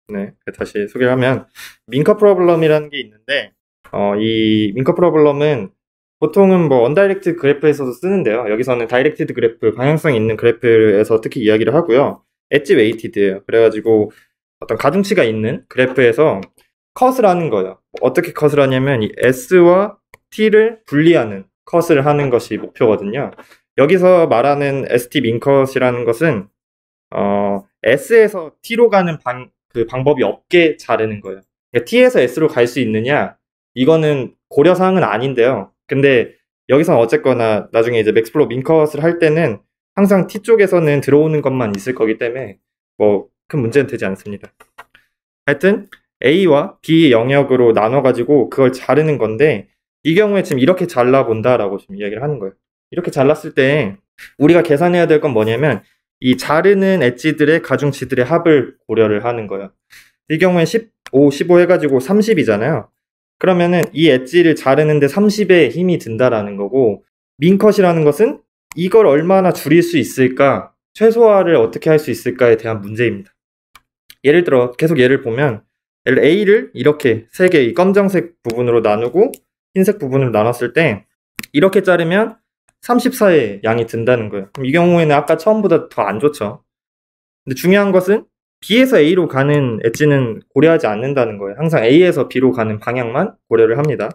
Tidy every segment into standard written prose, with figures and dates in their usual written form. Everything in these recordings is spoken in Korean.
네, 다시 소개를 하면 민커 프로블럼이라는 게 있는데 이 민커 프로블럼은 보통은 뭐 언다이렉트 그래프에서도 쓰는데요. 여기서는 다이렉티드 그래프, 방향성 있는 그래프에서 특히 이야기를 하고요. 엣지 웨이티드예요. 그래가지고 어떤 가중치가 있는 그래프에서 컷을 하는 거예요. 어떻게 컷을 하냐면 이 S와 T를 분리하는 컷을 하는 것이 목표거든요. 여기서 말하는 ST 민컷이라는 것은 S에서 T로 가는 그 방법이 없게 자르는 거예요. 그러니까 T에서 S로 갈 수 있느냐? 이거는 고려사항은 아닌데요. 근데 여기서는 어쨌거나 나중에 이제 맥스플로우 민컷을 할 때는 항상 T 쪽에서는 들어오는 것만 있을 거기 때문에 뭐 큰 문제는 되지 않습니다. 하여튼 A와 B 영역으로 나눠가지고 그걸 자르는 건데 이 경우에 지금 이렇게 잘라본다라고 지금 이야기를 하는 거예요. 이렇게 잘랐을 때 우리가 계산해야 될 건 뭐냐면 이 자르는 엣지들의 가중치들의 합을 고려를 하는 거예요. 이 경우에 15, 15 해가지고 30이잖아요. 그러면은 이 엣지를 자르는데 30의 힘이 든다라는 거고 민컷이라는 것은 이걸 얼마나 줄일 수 있을까, 최소화를 어떻게 할 수 있을까에 대한 문제입니다. 예를 들어 계속 예를 보면 A를 이렇게 세 개 이 검정색 부분으로 나누고 흰색 부분으로 나눴을 때 이렇게 자르면 34의 양이 든다는 거예요. 그럼 이 경우에는 아까 처음보다 더 안 좋죠. 근데 중요한 것은 B에서 A로 가는 엣지는 고려하지 않는다는 거예요. 항상 A에서 B로 가는 방향만 고려를 합니다.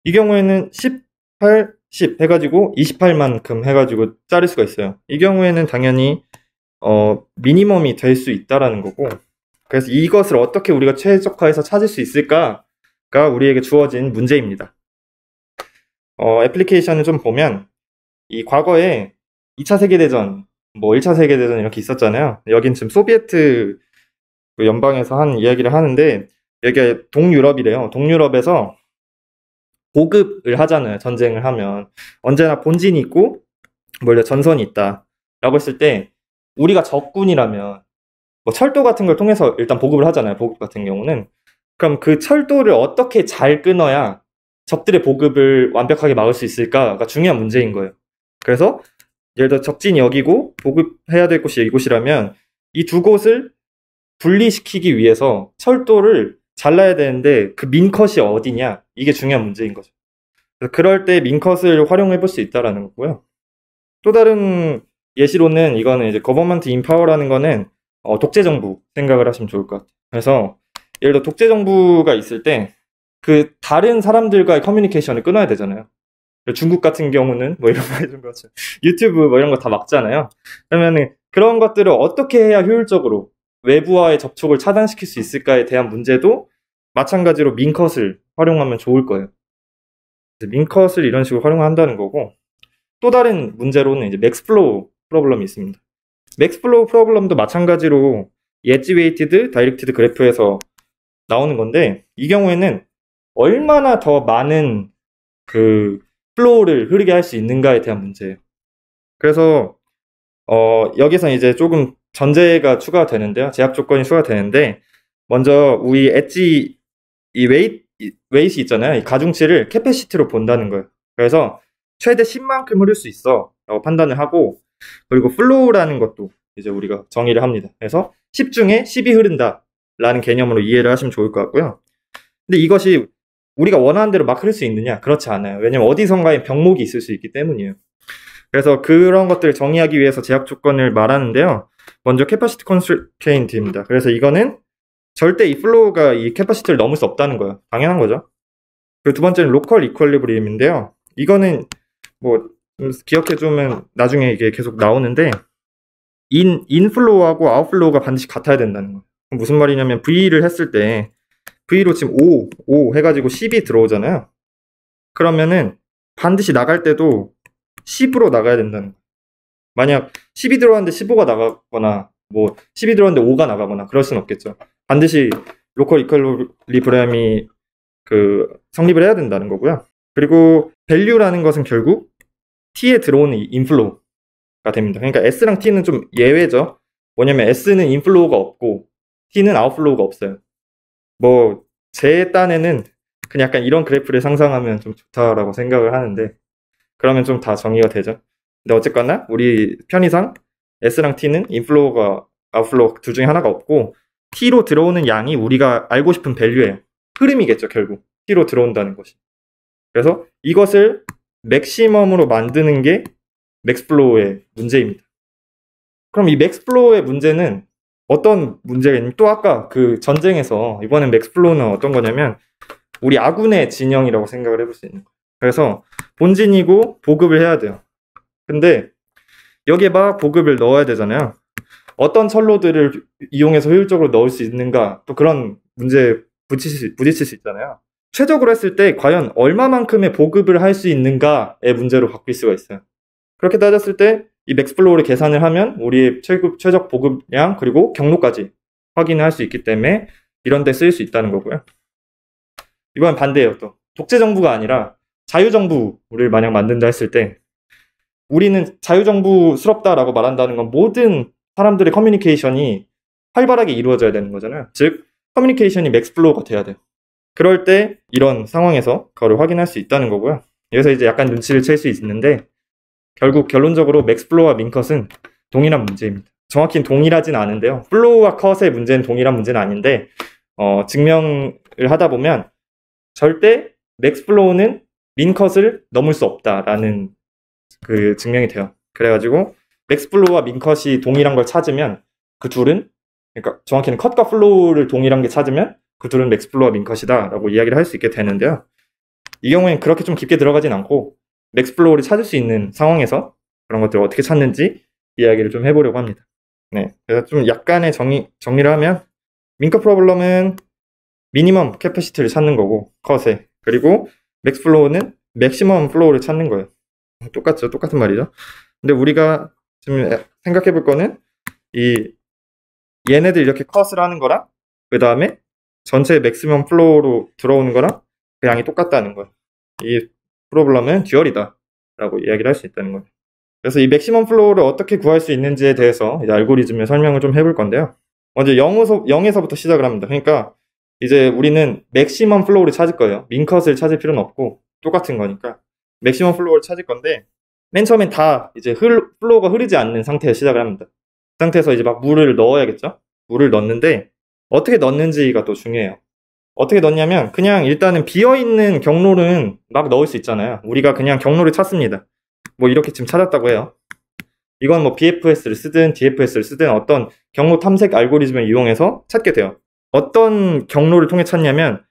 이 경우에는 18, 10 해가지고 28만큼 해가지고 자를 수가 있어요. 이 경우에는 당연히 미니멈이 될 수 있다라는 거고, 그래서 이것을 어떻게 우리가 최적화해서 찾을 수 있을까가 우리에게 주어진 문제입니다. 애플리케이션을 좀 보면 이 과거에 2차 세계대전, 뭐 1차 세계대전 이렇게 있었잖아요. 여긴 지금 소비에트 그 연방에서 한 이야기를 하는데 여기가 동유럽이래요. 동유럽에서 보급을 하잖아요. 전쟁을 하면 언제나 본진이 있고 원래 전선이 있다 라고 했을 때 우리가 적군이라면 뭐 철도 같은 걸 통해서 일단 보급을 하잖아요. 보급 같은 경우는. 그럼 그 철도를 어떻게 잘 끊어야 적들의 보급을 완벽하게 막을 수 있을까가 중요한 문제인 거예요. 그래서 예를 들어 적진이 여기고 보급해야 될 곳이 이곳이라면 이 두 곳을 분리시키기 위해서 철도를 잘라야 되는데 그 민컷이 어디냐, 이게 중요한 문제인 거죠. 그래서 그럴 때 민컷을 활용해 볼 수 있다라는 거고요. 또 다른 예시로는 이거는 이제 거버먼트 인파워라는 거는 독재 정부 생각을 하시면 좋을 것 같아요. 그래서 예를 들어 독재 정부가 있을 때 그 다른 사람들과의 커뮤니케이션을 끊어야 되잖아요. 중국 같은 경우는 뭐 이런 거 해준 거죠. 유튜브 뭐 이런 거 다 막잖아요. 그러면은 그런 것들을 어떻게 해야 효율적으로 외부와의 접촉을 차단시킬 수 있을까에 대한 문제도 마찬가지로 민컷을 활용하면 좋을 거예요. 민컷을 이런 식으로 활용한다는 거고, 또 다른 문제로는 이제 맥스플로우 프로블럼이 있습니다. 맥스플로우 프로블럼도 마찬가지로 엣지 웨이티드, 다이렉티드 그래프에서 나오는 건데 이 경우에는 얼마나 더 많은 그 플로우를 흐르게 할 수 있는가에 대한 문제예요. 그래서 여기서 이제 조금 전제가 추가되는데요. 제약 조건이 추가되는데 먼저 우리 엣지 이 웨이트 있잖아요. 이 가중치를 캐패시티로 본다는 거예요. 그래서 최대 10만큼 흐를 수 있어 라고 판단을 하고, 그리고 플로우라는 것도 이제 우리가 정의를 합니다. 그래서 10 중에 10이 흐른다 라는 개념으로 이해를 하시면 좋을 것 같고요. 근데 이것이 우리가 원하는 대로 막 흐를 수 있느냐? 그렇지 않아요. 왜냐면 어디선가에 병목이 있을 수 있기 때문이에요. 그래서 그런 것들을 정의하기 위해서 제약 조건을 말하는데요. 먼저 캐파시티 컨스트레인트입니다. 그래서 이거는 절대 이 플로우가 이 캐파시티를 넘을 수 없다는 거예요. 당연한 거죠. 그리고 두 번째는 로컬 이퀄리브리움인데요. 이거는 뭐 기억해두면 나중에 이게 계속 나오는데 인플로우하고 아웃플로우가 반드시 같아야 된다는 거예요. 무슨 말이냐면 V를 했을 때 V로 지금 5 해가지고 10이 들어오잖아요. 그러면은 반드시 나갈 때도 10으로 나가야 된다는 거예요. 만약 10이 들어왔는데 15가 나가거나 뭐 10이 들어왔는데 5가 나가거나 그럴 수는 없겠죠. 반드시 로컬 이퀄리브리움이 그 성립을 해야 된다는 거고요. 그리고 밸류라는 것은 결국 T에 들어오는 인플로우가 됩니다. 그러니까 S랑 T는 좀 예외죠. 뭐냐면 S는 인플로우가 없고 T는 아웃플로우가 없어요. 뭐 제 딴에는 그냥 약간 이런 그래프를 상상하면 좀 좋다라고 생각을 하는데 그러면 좀 다 정의가 되죠. 근데 어쨌거나 우리 편의상 S랑 T는 인플로우가 아웃플로우 둘 중에 하나가 없고 T로 들어오는 양이 우리가 알고 싶은 밸류예요. 흐름이겠죠, 결국. T로 들어온다는 것이. 그래서 이것을 맥시멈으로 만드는 게 맥스플로우의 문제입니다. 그럼 이 맥스플로우의 문제는 어떤 문제가 있냐면, 또 아까 그 전쟁에서 이번엔 맥스플로우는 어떤 거냐면 우리 아군의 진영이라고 생각을 해볼 수 있는 거예요. 그래서 본진이고 보급을 해야 돼요. 근데 여기에 막 보급을 넣어야 되잖아요. 어떤 철로들을 이용해서 효율적으로 넣을 수 있는가, 또 그런 문제에 부딪힐 수 있잖아요. 최적으로 했을 때 과연 얼마만큼의 보급을 할 수 있는가의 문제로 바뀔 수가 있어요. 그렇게 따졌을 때 이 맥스플로우를 계산을 하면 우리의 최적 보급량 그리고 경로까지 확인을 할 수 있기 때문에 이런 데 쓰일 수 있다는 거고요. 이번 반대예요. 또 독재정부가 아니라 자유정부를 만약 만든다 했을 때 우리는 자유정부스럽다라고 말한다는 건 모든 사람들의 커뮤니케이션이 활발하게 이루어져야 되는 거잖아요. 즉 커뮤니케이션이 맥스플로우가 돼야 돼요. 그럴 때 이런 상황에서 그거를 확인할 수 있다는 거고요. 여기서 이제 약간 눈치를 챌 수 있는데 결국 결론적으로 맥스플로우와 민컷은 동일한 문제입니다. 정확히는 동일하진 않은데요. 플로우와 컷의 문제는 동일한 문제는 아닌데 증명을 하다 보면 절대 맥스플로우는 민컷을 넘을 수 없다라는 그 증명이 돼요. 그래가지고 맥스플로우와 민컷이 동일한 걸 찾으면 그 둘은, 그러니까 정확히는 컷과 플로우를 동일한 게 찾으면 그 둘은 맥스플로우와 민컷이다 라고 이야기를 할 수 있게 되는데요. 이 경우에는 그렇게 좀 깊게 들어가진 않고 맥스플로우를 찾을 수 있는 상황에서 그런 것들을 어떻게 찾는지 이야기를 좀 해보려고 합니다. 네, 그래서 좀 약간의 정리를 하면 민컷 프로블럼은 미니멈 캐퍼시티를 찾는 거고 컷에, 그리고 맥스플로우는 맥시멈 플로우를 찾는 거예요. 똑같죠, 똑같은 말이죠. 근데 우리가 지금 생각해 볼 거는 얘네들 이렇게 컷을 하는 거랑 그 다음에 전체 맥시멈 플로우로 들어오는 거랑 그 양이 똑같다는 거예요. 이 프로블럼은 듀얼이다 라고 이야기를 할 수 있다는 거예요. 그래서 이 맥시멈 플로우를 어떻게 구할 수 있는지에 대해서 이제 알고리즘의 설명을 좀 해볼 건데요. 먼저 0에서부터 시작을 합니다. 그러니까 이제 우리는 맥시멈 플로우를 찾을 거예요. 민컷을 찾을 필요는 없고 똑같은 거니까 맥시멈 플로우를 찾을 건데, 맨 처음엔 다 이제 플로우가 흐르지 않는 상태에서 시작을 합니다. 그 상태에서 이제 막 물을 넣어야겠죠? 물을 넣는데 어떻게 넣는지가 또 중요해요. 어떻게 넣냐면 그냥 일단은 비어있는 경로는 막 넣을 수 있잖아요. 우리가 그냥 경로를 찾습니다. 뭐 이렇게 지금 찾았다고 해요. 이건 뭐 BFS를 쓰든 DFS를 쓰든 어떤 경로 탐색 알고리즘을 이용해서 찾게 돼요. 어떤 경로를 통해 찾냐면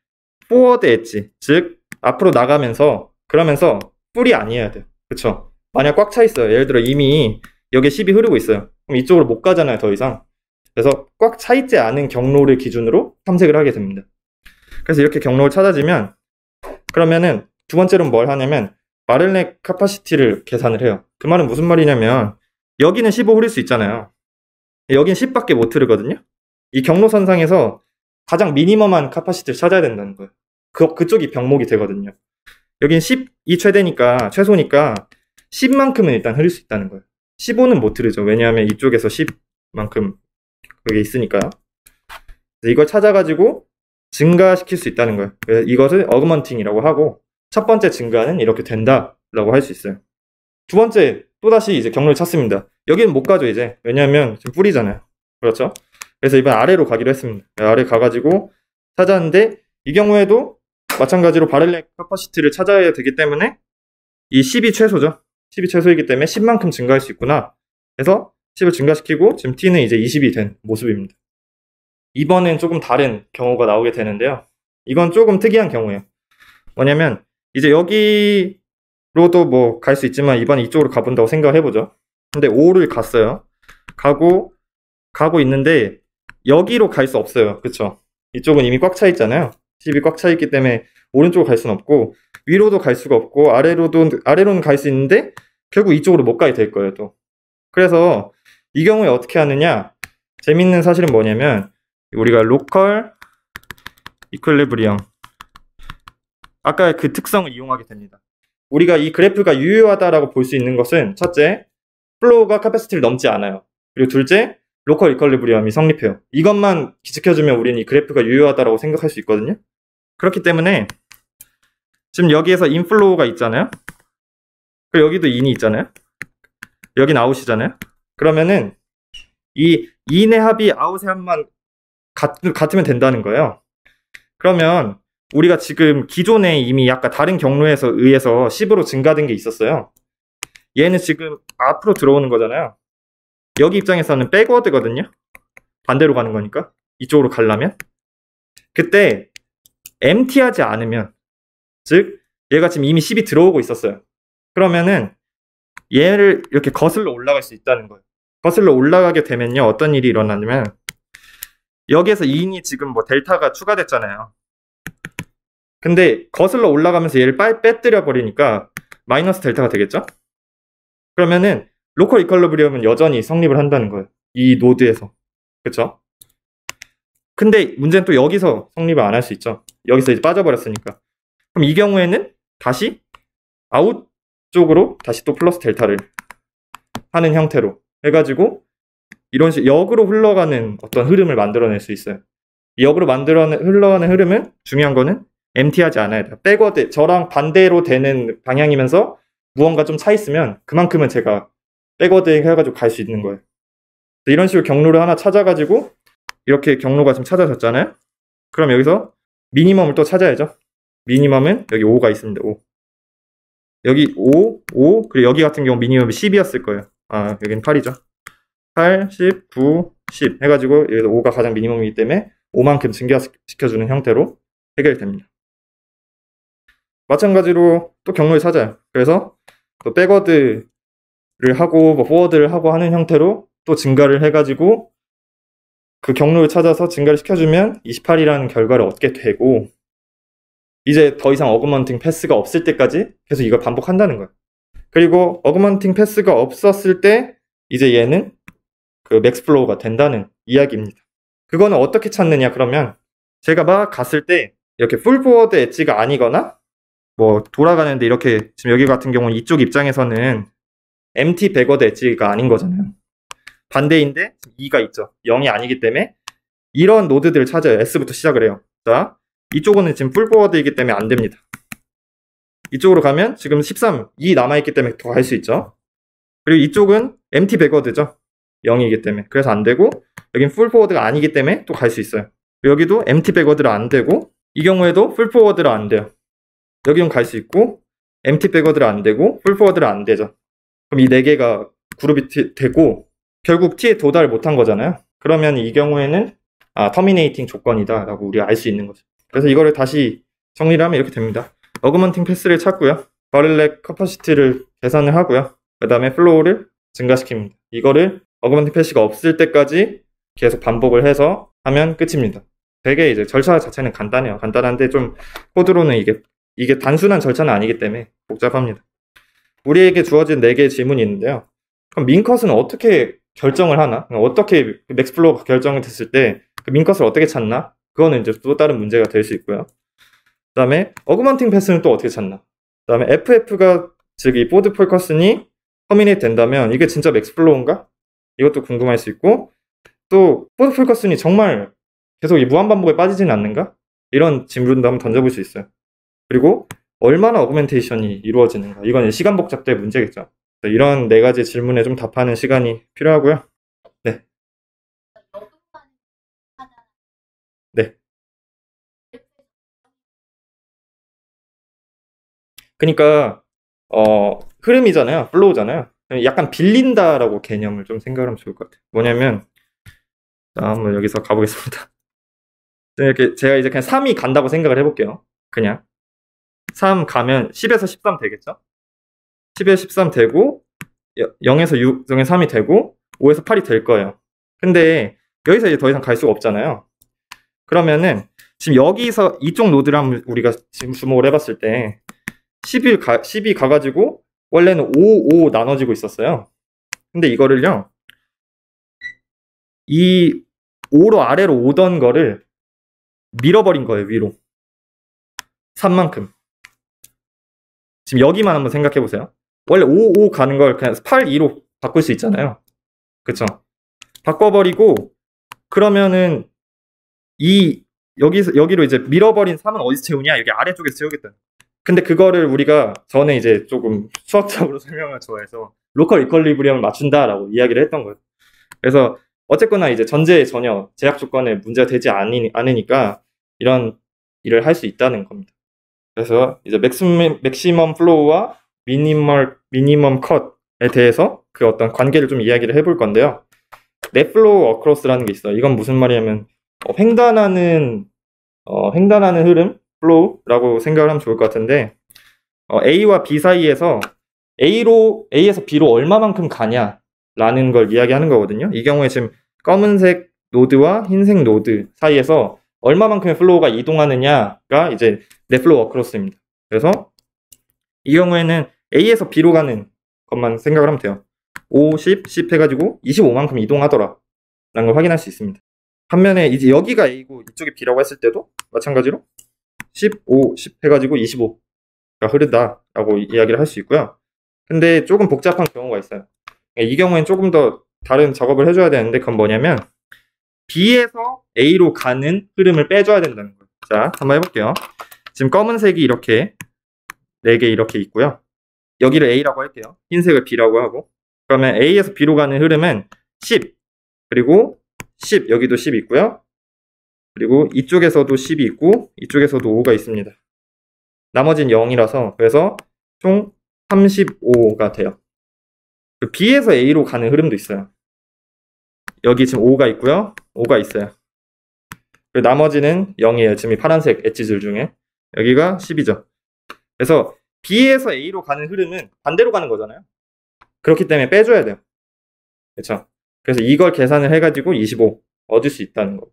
forward edge, 즉 앞으로 나가면서, 그러면서 뿔이 아니어야 돼요. 그쵸? 만약 꽉 차 있어요. 예를 들어 이미 여기에 10이 흐르고 있어요. 그럼 이쪽으로 못 가잖아요, 더 이상. 그래서 꽉 차 있지 않은 경로를 기준으로 탐색을 하게 됩니다. 그래서 이렇게 경로를 찾아지면, 그러면은 두 번째로는 뭘 하냐면 마를넥 카파시티를 계산을 해요. 그 말은 무슨 말이냐면 여기는 15 흐를 수 있잖아요. 여긴 10밖에 못 흐르거든요. 이 경로선상에서 가장 미니멈한 카파시티를 찾아야 된다는 거예요. 그쪽이 병목이 되거든요. 여긴 10이 최대니까, 최소니까 10만큼은 일단 흐를 수 있다는 거예요. 15는 못 흐르죠. 왜냐하면 이쪽에서 10만큼 그게 있으니까요. 이걸 찾아가지고 증가시킬 수 있다는 거예요. 그래서 이것을 어그먼팅이라고 하고, 첫 번째 증가는 이렇게 된다라고 할 수 있어요. 두 번째, 또다시 이제 경로를 찾습니다. 여기는 못 가죠, 이제. 왜냐하면 지금 뿔이잖아요. 그렇죠? 그래서 이번 아래로 가기로 했습니다. 아래 가가지고 찾았는데, 이 경우에도 마찬가지로 바렐렉 카파시티를 찾아야 되기 때문에 이 10이 최소죠. 10이 최소이기 때문에 10만큼 증가할 수 있구나. 그래서 10을 증가시키고 지금 T는 이제 20이 된 모습입니다. 이번엔 조금 다른 경우가 나오게 되는데요. 이건 조금 특이한 경우예요. 뭐냐면 이제 여기로도 뭐 갈 수 있지만 이번에 이쪽으로 가본다고 생각을 해보죠. 근데 5를 갔어요. 가고 있는데 여기로 갈 수 없어요. 그쵸? 이쪽은 이미 꽉 차 있잖아요. 10이 꽉 차 있기 때문에 오른쪽으로 갈 수는 없고, 위로도 갈 수가 없고, 아래로는 갈 수 있는데 결국 이쪽으로 못 가게 될 거예요, 또. 그래서 이 경우에 어떻게 하느냐, 재밌는 사실은 뭐냐면 우리가 로컬 이퀄리브리엄, 아까 그 특성을 이용하게 됩니다. 우리가 이 그래프가 유효하다라고 볼 수 있는 것은, 첫째, 플로우가 카패시티를 넘지 않아요. 그리고 둘째, 로컬 이퀄리브리엄이 성립해요. 이것만 기측해주면 우리는 이 그래프가 유효하다라고 생각할 수 있거든요. 그렇기 때문에 지금 여기에서 인플로우가 있잖아요. 그리고 여기도 인이 있잖아요. 여긴 아웃이잖아요. 그러면은 이 인의 합이 아웃의 합만 같으면 된다는 거예요. 그러면 우리가 지금 기존에 이미 약간 다른 경로에서 의해서 10으로 증가된 게 있었어요. 얘는 지금 앞으로 들어오는 거잖아요. 여기 입장에서는 백워드거든요. 반대로 가는 거니까. 이쪽으로 가려면. 그때 empty하지 않으면, 즉 얘가 지금 이미 10이 들어오고 있었어요. 그러면은 얘를 이렇게 거슬러 올라갈 수 있다는 거예요. 거슬러 올라가게 되면요, 어떤 일이 일어나냐면 여기에서 2인이 지금 뭐 델타가 추가됐잖아요. 근데 거슬러 올라가면서 얘를 빼뜨려 버리니까 마이너스 델타가 되겠죠? 그러면은 로컬 이퀄리브리엄은 여전히 성립을 한다는 거예요. 이 노드에서. 그쵸? 근데 문제는 또 여기서 성립을 안 할 수 있죠. 여기서 이제 빠져버렸으니까. 그럼 이 경우에는 다시 아웃 쪽으로 다시 또 플러스 델타를 하는 형태로 해가지고 이런 식으로 역으로 흘러가는 어떤 흐름을 만들어낼 수 있어요. 이 역으로 흘러가는 흐름은 중요한 거는 empty하지 않아야 돼요. 백워드, 저랑 반대로 되는 방향이면서 무언가 좀 차 있으면 그만큼은 제가 백워드 해가지고 갈 수 있는 거예요. 이런 식으로 경로를 하나 찾아가지고 이렇게 경로가 지금 찾아졌잖아요. 그럼 여기서 미니멈을 또 찾아야죠. 미니멈은 여기 5가 있습니다. 5. 여기 5, 그리고 여기 같은 경우 미니멈이 10이었을 거예요. 아, 여기는 8이죠. 8, 10, 9, 10 해가지고 여기서 5가 가장 미니멈이기 때문에 5만큼 증가시켜주는 형태로 해결됩니다. 마찬가지로 또 경로를 찾아요. 그래서 또 백워드를 하고 뭐 포워드를 하고 하는 형태로 또 증가를 해가지고 그 경로를 찾아서 증가를 시켜주면 28이라는 결과를 얻게 되고, 이제 더 이상 어그먼팅 패스가 없을 때까지 계속 이걸 반복한다는 거예요. 그리고 어그먼팅 패스가 없었을 때 이제 얘는 그 맥스 플로우가 된다는 이야기입니다. 그거는 어떻게 찾느냐 그러면 제가 막 갔을 때 이렇게 풀 포워드 엣지가 아니거나 뭐 돌아가는데 이렇게 지금 여기 같은 경우는 이쪽 입장에서는 empty backward 엣지가 아닌 거잖아요. 반대인데 2가 있죠. 0이 아니기 때문에 이런 노드들을 찾아요. S부터 시작을 해요. 자, 이쪽은 지금 풀 포워드이기 때문에 안 됩니다. 이쪽으로 가면 지금 13, 2 남아있기 때문에 더 갈 수 있죠. 그리고 이쪽은 empty backward죠. 0이기 때문에. 그래서 안 되고, 여긴 풀 포워드가 아니기 때문에 또 갈 수 있어요. 여기도 empty backward를 안 되고, 이 경우에도 풀 포워드를 안 돼요. 여기는 갈 수 있고, empty backward를 안 되고, 풀 포워드를 안 되죠. 그럼 이 네 개가 그룹이 되고, 결국 T에 도달을 못한 거잖아요. 그러면 이 경우에는 터미네이팅 조건이다 라고 우리가 알 수 있는 거죠. 그래서 이거를 다시 정리를 하면 이렇게 됩니다. 어그먼팅 패스를 찾고요. 바렐렉 커퍼시티를 계산을 하고요. 그 다음에 플로우를 증가시킵니다. 이거를 어그먼팅 패스가 없을 때까지 계속 반복을 해서 하면 끝입니다. 되게 이제 절차 자체는 간단해요. 간단한데 좀 코드로는 이게 단순한 절차는 아니기 때문에 복잡합니다. 우리에게 주어진 4개의 질문이 있는데요. 그럼 민컷은 어떻게 결정을 하나? 어떻게 맥스 플로우가 결정이 됐을 때 그 민컷을 어떻게 찾나? 그거는 이제 또 다른 문제가 될 수 있고요. 그 다음에 어그먼팅 패스는 또 어떻게 찾나? 그 다음에 FF가 즉 이 포드 폴커슨이 터미네이트 된다면 이게 진짜 맥스 플로우인가? 이것도 궁금할 수 있고, 또 포드 폴커슨이 정말 계속 이 무한반복에 빠지지는 않는가? 이런 질문도 한번 던져볼 수 있어요. 그리고 얼마나 어그멘테이션이 이루어지는가? 이건 시간 복잡도의 문제겠죠. 이런 4가지 질문에 좀 답하는 시간이 필요하고요. 네. 네. 그러니까 흐름이잖아요. 플로우잖아요. 약간 빌린다라고 개념을 좀 생각하면 좋을 것 같아요. 뭐냐면, 자, 한번 여기서 가보겠습니다. 이렇게 제가 이제 그냥 3이 간다고 생각을 해볼게요. 그냥 3 가면 10에서 13 되겠죠? 10에서 13 되고 0에서 6, 0에서 3이 되고 5에서 8이 될 거예요. 근데 여기서 이제 더 이상 갈 수가 없잖아요. 그러면은 지금 여기서 이쪽 노드를 한번 우리가 지금 주목을 해봤을 때 10이 가가지고 원래는 5, 5 나눠지고 있었어요. 근데 이거를요, 이 5로 아래로 오던 거를 밀어버린 거예요, 위로. 3만큼. 지금 여기만 한번 생각해 보세요. 원래 5, 5 가는 걸 그냥 8, 2로 바꿀 수 있잖아요. 그쵸? 바꿔버리고, 그러면은 여기로 이제 밀어버린 3은 어디서 채우냐? 여기 아래쪽에서 채우겠다. 근데 그거를 우리가 전에 이제 조금 수학적으로 설명을 좋아해서 로컬 이퀄리브리엄을 맞춘다라고 이야기를 했던 거예요. 그래서 어쨌거나 이제 전제에 전혀 제약 조건에 문제가 되지 않으니까 이런 일을 할 수 있다는 겁니다. 그래서 이제 맥시멈 플로우와 미니멈 컷에 대해서 그 어떤 관계를 좀 이야기를 해볼 건데요. 넷 플로우 어크로스라는 게 있어요. 이건 무슨 말이냐면 횡단하는 흐름 플로우라고 생각을 하면 좋을 것 같은데 A와 B 사이에서 A에서 B로 얼마만큼 가냐라는 걸 이야기하는 거거든요. 이 경우에 지금 검은색 노드와 흰색 노드 사이에서 얼마만큼의 플로우가 이동하느냐가 이제 넷 플로우 어크로스입니다. 그래서 이 경우에는 A에서 B로 가는 것만 생각을 하면 돼요. 5, 10 해가지고 25만큼 이동하더라 라는 걸 확인할 수 있습니다. 반면에 이제 여기가 A고 이쪽이 B라고 했을 때도 마찬가지로 15, 10 해가지고 25가 흐르다라고 이야기를 할 수 있고요. 근데 조금 복잡한 경우가 있어요. 이 경우에는 조금 더 다른 작업을 해줘야 되는데 그건 뭐냐면 B에서 A로 가는 흐름을 빼줘야 된다는 거예요. 자, 한번 해볼게요. 지금 검은색이 이렇게 4개 이렇게 있고요. 여기를 A라고 할게요. 흰색을 B라고 하고 그러면 A에서 B로 가는 흐름은 10 그리고 10 여기도 10 있고요. 그리고 이쪽에서도 10이 있고 이쪽에서도 5가 있습니다. 나머지는 0이라서 그래서 총 35가 돼요. B에서 A로 가는 흐름도 있어요. 여기 지금 5가 있고요. 5가 있어요. 그리고 나머지는 0이에요. 지금 이 파란색 엣지들 중에. 여기가 10이죠. 그래서 B에서 A로 가는 흐름은 반대로 가는 거잖아요. 그렇기 때문에 빼줘야 돼요. 그렇죠? 그래서 이걸 계산을 해가지고 25 얻을 수 있다는 거.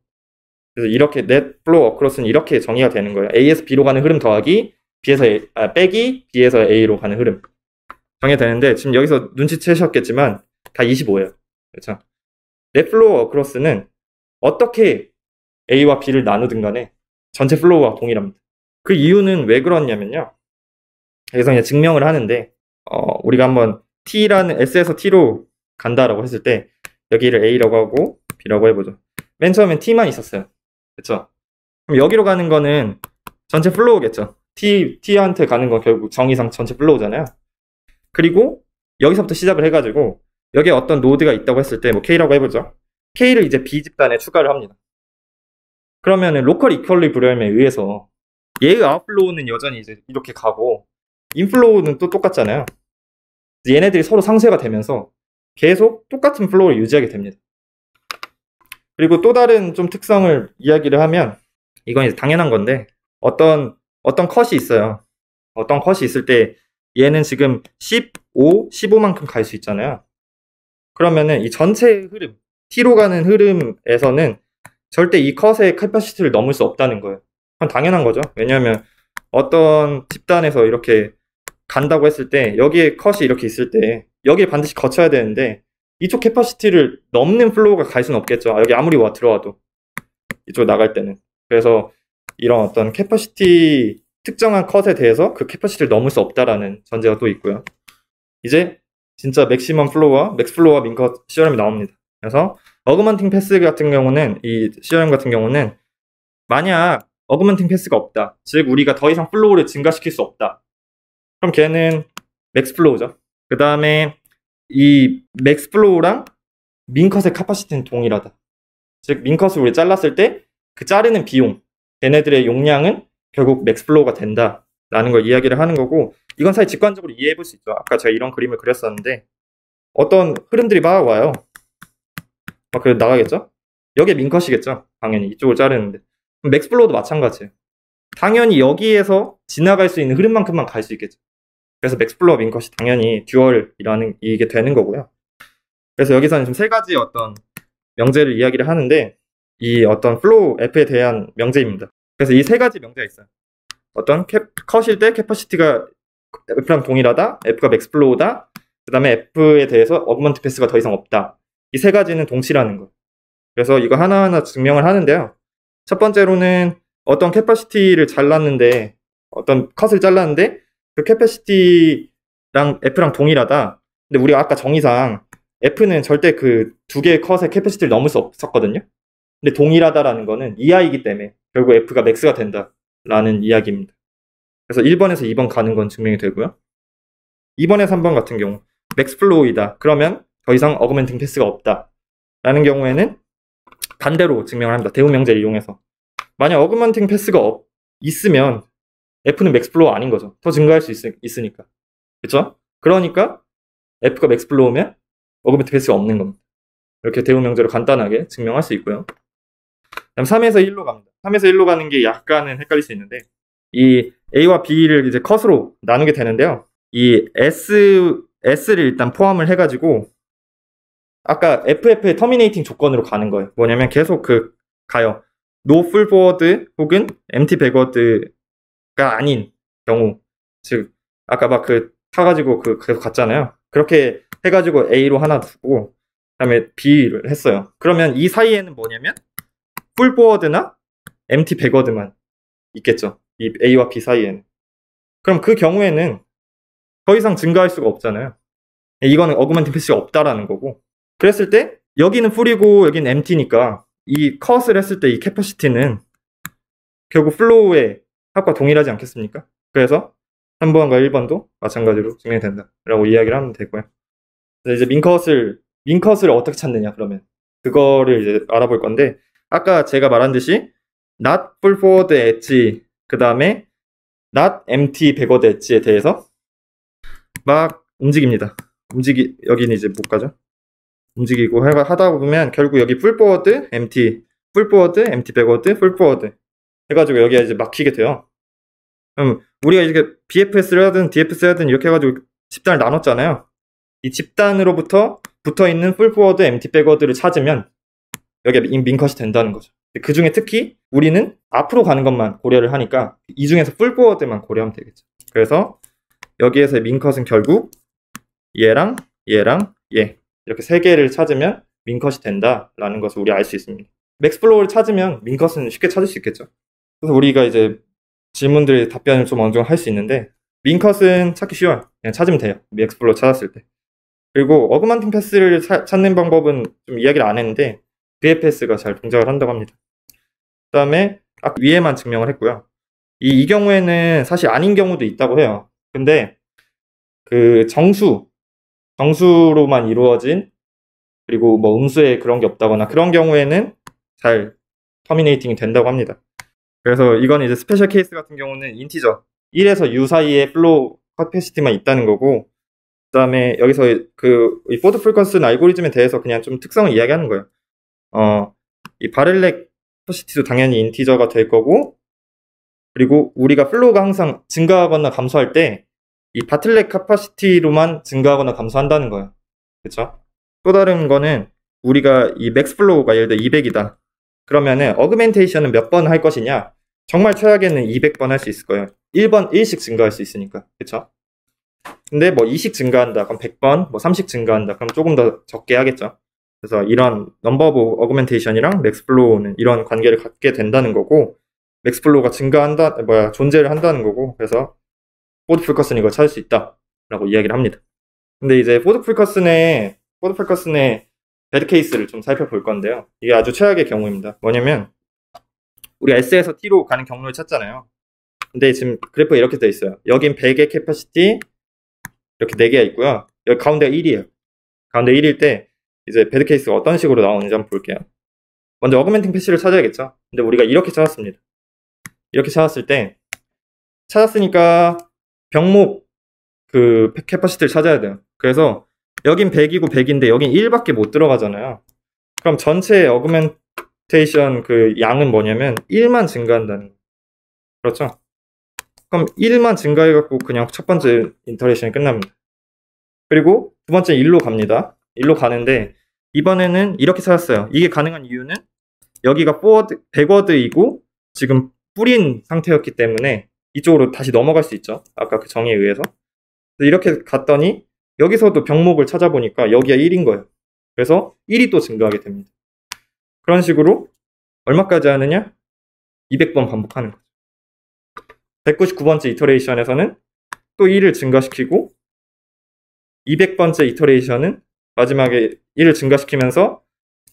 그래서 이렇게 넷 플로우 어크로스는 이렇게 정의가 되는 거예요. A에서 B로 가는 흐름 더하기 빼기 B에서 A로 가는 흐름 정의되는데 지금 여기서 눈치채셨겠지만 다 25예요. 그렇죠? 넷 플로우 어크로스는 어떻게 A와 B를 나누든 간에 전체 플로우와 동일합니다. 그 이유는 왜 그러냐면요. 여기서 그냥 증명을 하는데 우리가 한번 T라는 S에서 T로 간다라고 했을 때 여기를 A라고 하고 B라고 해보죠. 맨 처음엔 T만 있었어요. 그쵸? 그럼 여기로 가는 거는 전체 플로우겠죠. T한테 가는 건 결국 정의상 전체 플로우잖아요. 그리고 여기서부터 시작을 해가지고 여기에 어떤 노드가 있다고 했을 때 뭐 K라고 해보죠. K를 이제 B 집단에 추가를 합니다. 그러면은 로컬 이퀄리브리엄에 의해서 얘의 아웃플로우는 여전히 이제 이렇게 가고 인플로우는 또 똑같잖아요. 얘네들이 서로 상쇄가 되면서 계속 똑같은 플로우를 유지하게 됩니다. 그리고 또 다른 좀 특성을 이야기를 하면 이건 이제 당연한 건데 어떤 컷이 있어요. 어떤 컷이 있을 때 얘는 지금 15, 15만큼 갈 수 있잖아요. 그러면은 이 전체 흐름, T로 가는 흐름에서는 절대 이 컷의 캐파시티를 넘을 수 없다는 거예요. 그건 당연한 거죠. 왜냐하면 어떤 집단에서 이렇게 간다고 했을 때 여기에 컷이 이렇게 있을 때 여기에 반드시 거쳐야 되는데 이쪽 캐파시티를 넘는 플로우가 갈 수는 없겠죠. 여기 아무리 들어와도 이쪽 나갈 때는. 그래서 이런 어떤 캐파시티 특정한 컷에 대해서 그 캐파시티를 넘을 수 없다라는 전제가 또 있고요. 이제 진짜 맥시멈 플로우와 맥스 플로우와 민컷 시어럼이 나옵니다. 그래서 어그먼팅 패스 같은 경우는 이 시어럼 같은 경우는 만약 어그먼팅 패스가 없다. 즉 우리가 더 이상 플로우를 증가시킬 수 없다. 그럼 걔는 맥스 플로우죠. 그 다음에 이 맥스 플로우랑 민컷의 캐파시티는 동일하다. 즉 민컷을 우리 잘랐을 때 그 자르는 비용, 걔네들의 용량은 결국 맥스 플로우가 된다라는 걸 이야기를 하는 거고 이건 사실 직관적으로 이해해 볼 수 있죠. 아까 제가 이런 그림을 그렸었는데 어떤 흐름들이 막 와요. 그래도 나가겠죠? 여기에 민컷이겠죠. 당연히 이쪽을 자르는데 맥스 플로우도 마찬가지예요. 당연히 여기에서 지나갈 수 있는 흐름만큼만 갈 수 있겠죠. 그래서 맥스 플로우와 민컷이 당연히 듀얼이라는 이게 되는 거고요. 그래서 여기서는 좀 세 가지 어떤 명제를 이야기를 하는데 이 어떤 플로우 F에 대한 명제입니다. 그래서 이 세 가지 명제가 있어요. 어떤 컷일 때 캐퍼시티가 F랑 동일하다, F가 맥스 플로우다, 그 다음에 F에 대해서 어그먼트 패스가 더 이상 없다. 이 세 가지는 동치라는 거. 그래서 이거 하나하나 증명을 하는데요. 첫 번째로는 어떤 캐퍼시티를 잘랐는데 어떤 컷을 잘랐는데 그 캐퍼시티랑 F랑 동일하다. 근데 우리가 아까 정의상 F는 절대 그 두 개의 컷의 캐퍼시티를 넘을 수 없었거든요. 근데 동일하다라는 거는 이하이기 때문에 결국 F가 맥스가 된다라는 이야기입니다. 그래서 1번에서 2번 가는 건 증명이 되고요. 2번에서 3번 같은 경우 맥스 플로우이다. 그러면 더 이상 어그먼팅 패스가 없다 라는 경우에는 반대로 증명을 합니다. 대우 명제를 이용해서. 만약 어그먼팅 패스가 있으면 F는 맥스플로어 아닌 거죠. 더 증가할 수 있으니까. 그쵸? 그러니까 F가 맥스플로어면 어그먼팅 패스가 없는 겁니다. 이렇게 대우 명제로 간단하게 증명할 수 있고요. 그다음 3에서 1로 갑니다. 3에서 1로 가는 게 약간은 헷갈릴 수 있는데, 이 A와 B를 이제 컷으로 나누게 되는데요. 이 S를 일단 포함을 해가지고, 아까 FF의 터미네이팅 조건으로 가는 거예요. 뭐냐면 계속 가요. No full forward 혹은 empty backward가 아닌 경우. 즉, 아까 막 타가지고 계속 갔잖아요. 그렇게 해가지고 A로 하나 두고, 그 다음에 B를 했어요. 그러면 이 사이에는 뭐냐면, 풀 포워드나 empty backward만 있겠죠. 이 A와 B 사이에는. 그럼 그 경우에는 더 이상 증가할 수가 없잖아요. 이거는 어그먼팅 패스가 없다라는 거고. 그랬을 때 여기는 풀이고 여기는 empty니까 이 컷을 했을 때 이 캐퍼시티는 결국 플로우의 합과 동일하지 않겠습니까? 그래서 3번과 1번도 마찬가지로 증명이 된다 라고 이야기를 하면 되고요. 이제 민컷을 어떻게 찾느냐, 그러면 그거를 이제 알아볼 건데, 아까 제가 말한 듯이 not full forward edge, 그 다음에 not empty backward edge에 대해서 막 움직입니다. 여기는 이제 못 가죠. 움직이고 하다 보면 결국 여기 full forward, empty, full forward, empty backward, full forward 해가지고 여기가 이제 막히게 돼요. 그럼 우리가 이렇게 BFS를 하든 DFS를 하든 이렇게 해가지고 집단을 나눴잖아요. 이 집단으로부터 붙어있는 full forward, empty backward를 찾으면 여기가 민컷이 된다는 거죠. 그 중에 특히 우리는 앞으로 가는 것만 고려를 하니까 이 중에서 full forward만 고려하면 되겠죠. 그래서 여기에서의 민컷은 결국 얘랑 얘 이렇게 세 개를 찾으면 민컷이 된다라는 것을 우리 알 수 있습니다. 맥스플로어를 찾으면 민컷은 쉽게 찾을 수 있겠죠. 그래서 우리가 이제 질문들 답변을 좀 어느 정도 할 수 있는데, 민컷은 찾기 쉬워요. 그냥 찾으면 돼요. 맥스플로어 찾았을 때. 그리고 어그먼팅 패스를 찾는 방법은 좀 이야기를 안 했는데 VFS가 잘 동작을 한다고 합니다. 그 다음에 아까 위에만 증명을 했고요. 이 경우에는 사실 아닌 경우도 있다고 해요. 근데 그 정수로만 이루어진, 그리고 뭐 음수에 그런 게 없다거나 그런 경우에는 잘 터미네이팅이 된다고 합니다. 그래서 이건 이제 스페셜 케이스 같은 경우는 인티저 1에서 U 사이에 플로우 커패시티만 있다는 거고, 그 다음에 여기서 이 포드 프리퀀스 알고리즘에 대해서 그냥 좀 특성을 이야기하는 거예요. 이 바렐렉 커패시티도 당연히 인티저가 될 거고, 그리고 우리가 플로우가 항상 증가하거나 감소할 때 이 바틀렉 카파시티로만 증가하거나 감소한다는 거예요. 그렇죠? 또 다른 거는 우리가 이 맥스 플로우가 예를 들어 200이다. 그러면은 어그멘테이션은 몇 번 할 것이냐? 정말 최악에는 200번 할 수 있을 거예요. 1씩 증가할 수 있으니까. 그렇죠? 근데 뭐 2씩 증가한다. 그럼 100번, 뭐 3씩 증가한다. 그럼 조금 더 적게 하겠죠. 그래서 이런 넘버 오브 어그멘테이션이랑 맥스 플로우는 이런 관계를 갖게 된다는 거고, 맥스 플로우가 존재를 한다는 거고, 그래서 포드 프리커슨이 이걸 찾을 수 있다라고 이야기를 합니다. 근데 이제 포드 프리커슨의 배드 케이스를 좀 살펴볼 건데요. 이게 아주 최악의 경우입니다. 뭐냐면 우리가 S에서 T로 가는 경로를 찾잖아요. 근데 지금 그래프가 이렇게 돼 있어요. 여긴 100의 캐퍼시티 이렇게 4개가 있고요. 여기 가운데가 1이에요. 가운데 1일 때 이제 배드 케이스가 어떤 식으로 나오는지 한번 볼게요. 먼저 어그멘팅 패시를 찾아야겠죠. 근데 우리가 이렇게 찾았습니다. 이렇게 찾았으니까 병목 캐퍼시티를 찾아야 돼요. 그래서 여긴 100이고 100인데 여긴 1밖에 못 들어가잖아요. 그럼 전체 어그멘테이션 양은 뭐냐면 1만 증가한다는 거예요. 그렇죠? 그럼 1만 증가해갖고 그냥 첫 번째 인터레이션이 끝납니다. 그리고 두 번째 1로 갑니다. 1로 가는데 이번에는 이렇게 찾았어요. 이게 가능한 이유는 여기가 백워드이고 지금 뿌린 상태였기 때문에 이쪽으로 다시 넘어갈 수 있죠. 아까 그 정의에 의해서. 이렇게 갔더니 여기서도 병목을 찾아보니까 여기가 1인 거예요. 그래서 1이 또 증가하게 됩니다. 그런 식으로 얼마까지 하느냐? 200번 반복하는 거죠. 199번째 이터레이션에서는 또 1을 증가시키고 200번째 이터레이션은 마지막에 1을 증가시키면서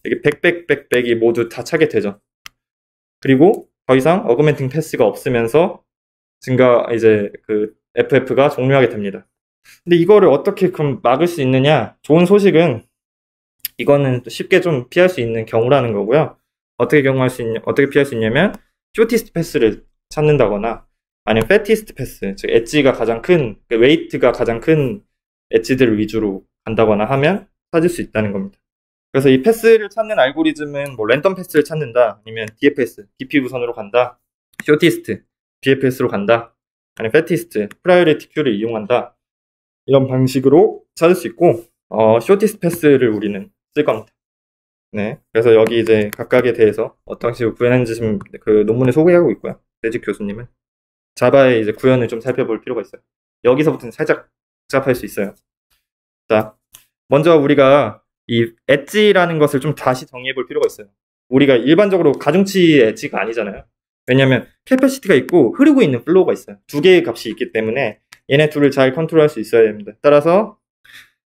이게 100이 모두 다 차게 되죠. 그리고 더 이상 어그멘팅 패스가 없으면서 FF가 종료하게 됩니다. 근데 이거를 어떻게 그럼 막을 수 있느냐? 좋은 소식은 이거는 또 쉽게 좀 피할 수 있는 경우라는 거고요. 어떻게 피할 수 있냐면, 쇼티스트 패스를 찾는다거나, 아니면 패티스트 패스, 즉, 엣지가 가장 큰, 웨이트가 가장 큰 엣지들을 위주로 간다거나 하면 찾을 수 있다는 겁니다. 그래서 이 패스를 찾는 알고리즘은 뭐 랜덤 패스를 찾는다, 아니면 DFS, DP 우선으로 간다, 쇼티스트, BFS로 간다, 아니면 패티스트, 프라이오리티 큐를 이용한다, 이런 방식으로 찾을 수 있고, 쇼티스트 패스를 우리는 쓸 겁니다. 네. 그래서 여기 이제 각각에 대해서 어떤 식으로 구현했는지 지금 그 논문에 소개하고 있고요. 대직 교수님은. 자바의 이제 구현을 좀 살펴볼 필요가 있어요. 여기서부터는 살짝 복잡할 수 있어요. 자, 먼저 우리가 이 엣지라는 것을 좀 다시 정의해 볼 필요가 있어요. 우리가 일반적으로 가중치의 엣지가 아니잖아요. 왜냐하면 캐패시티가 있고 흐르고 있는 플로우가 있어요. 두 개의 값이 있기 때문에 얘네 둘을 잘 컨트롤할 수 있어야 됩니다. 따라서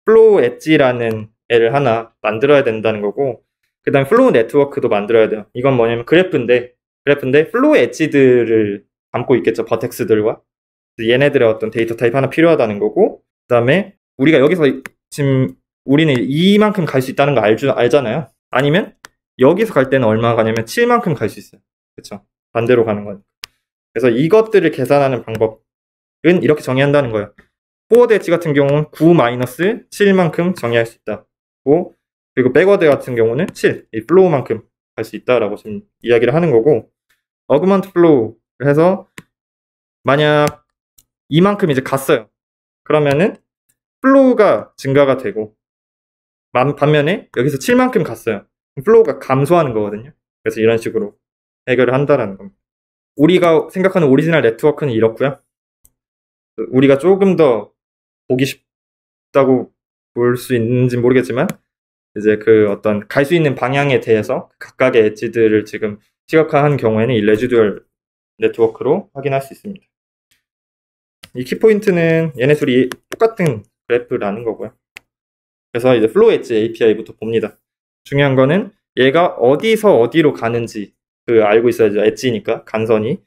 플로우 엣지라는 애를 하나 만들어야 된다는 거고, 그 다음에 플로우 네트워크도 만들어야 돼요. 이건 뭐냐면 그래프인데 플로우 엣지들을 담고 있겠죠. 버텍스들과. 얘네들의 어떤 데이터 타입 하나 필요하다는 거고, 그 다음에 우리가 여기서 지금 우리는 이만큼 갈 수 있다는 거 알잖아요. 아니면 여기서 갈 때는 얼마 가냐면 7만큼 갈 수 있어요. 그렇죠? 반대로 가는 거니까. 그래서 이것들을 계산하는 방법은 이렇게 정의한다는 거예요. 포워드 엣지 같은 경우는 9-7만큼 정의할 수 있다. 그리고 백워드 같은 경우는 7, 이 플로우만큼 갈 수 있다라고 지금 이야기를 하는 거고, 어그먼트 플로우를 해서 만약 이만큼 이제 갔어요. 그러면은 플로우가 증가가 되고, 반면에 여기서 7만큼 갔어요. 플로우가 감소하는 거거든요. 그래서 이런 식으로 해결을 한다라는 겁니다. 우리가 생각하는 오리지널 네트워크는 이렇고요. 우리가 조금 더 보기 쉽다고 볼 수 있는지 모르겠지만, 이제 그 어떤 갈 수 있는 방향에 대해서 각각의 엣지들을 지금 시각화한 경우에는 이 레지듀얼 네트워크로 확인할 수 있습니다. 이 키포인트는 얘네 둘이 똑같은 그래프라는 거고요. 그래서 이제 플로우 엣지 API부터 봅니다. 중요한 거는 얘가 어디서 어디로 가는지 알고 있어야죠. 엣지니까 간선이.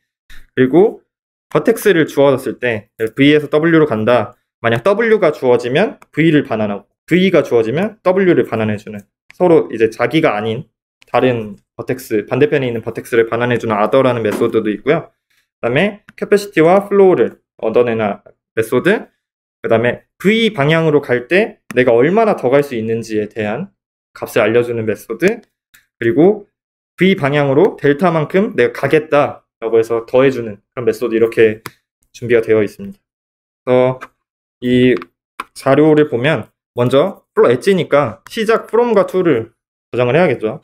그리고 버텍스를 주어졌을 때 V에서 W로 간다. 만약 W가 주어지면 V를 반환하고 V가 주어지면 W를 반환해주는, 서로 이제 자기가 아닌 다른 버텍스, 반대편에 있는 버텍스를 반환해주는 아더라는 메소드도 있고요. 그 다음에 캐패시티와 플로우를 얻어내는 메소드, 그 다음에 V 방향으로 갈 때 내가 얼마나 더 갈 수 있는지에 대한 값을 알려주는 메소드, 그리고 V 방향으로 델타만큼 내가 가겠다라고 해서 더해주는 그런 메소드, 이렇게 준비가 되어 있습니다. 그래서 이 자료를 보면 먼저 플로우 엣지니까 시작 from과 to를 저장을 해야겠죠.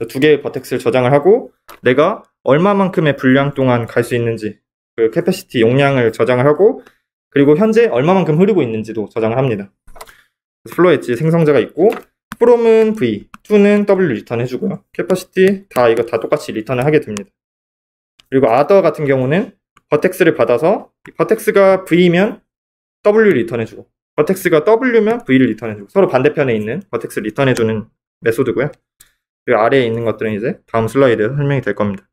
두 개의 버텍스를 저장을 하고 내가 얼마만큼의 분량 동안 갈 수 있는지, 그 캐패시티 용량을 저장을 하고, 그리고 현재 얼마만큼 흐르고 있는지도 저장을 합니다. 플로우 엣지 생성자가 있고, from은 V, to는 W 리턴 해주고요. 캐패시티 이거 다 똑같이 리턴을 하게 됩니다. 그리고 other 같은 경우는 버텍스를 받아서 버텍스가 V면 W 리턴 해주고, 버텍스가 W면 V를 리턴 해주고, 서로 반대편에 있는 버텍스 리턴 해주는 메소드고요. 그리고 아래에 있는 것들은 이제 다음 슬라이드에서 설명이 될 겁니다.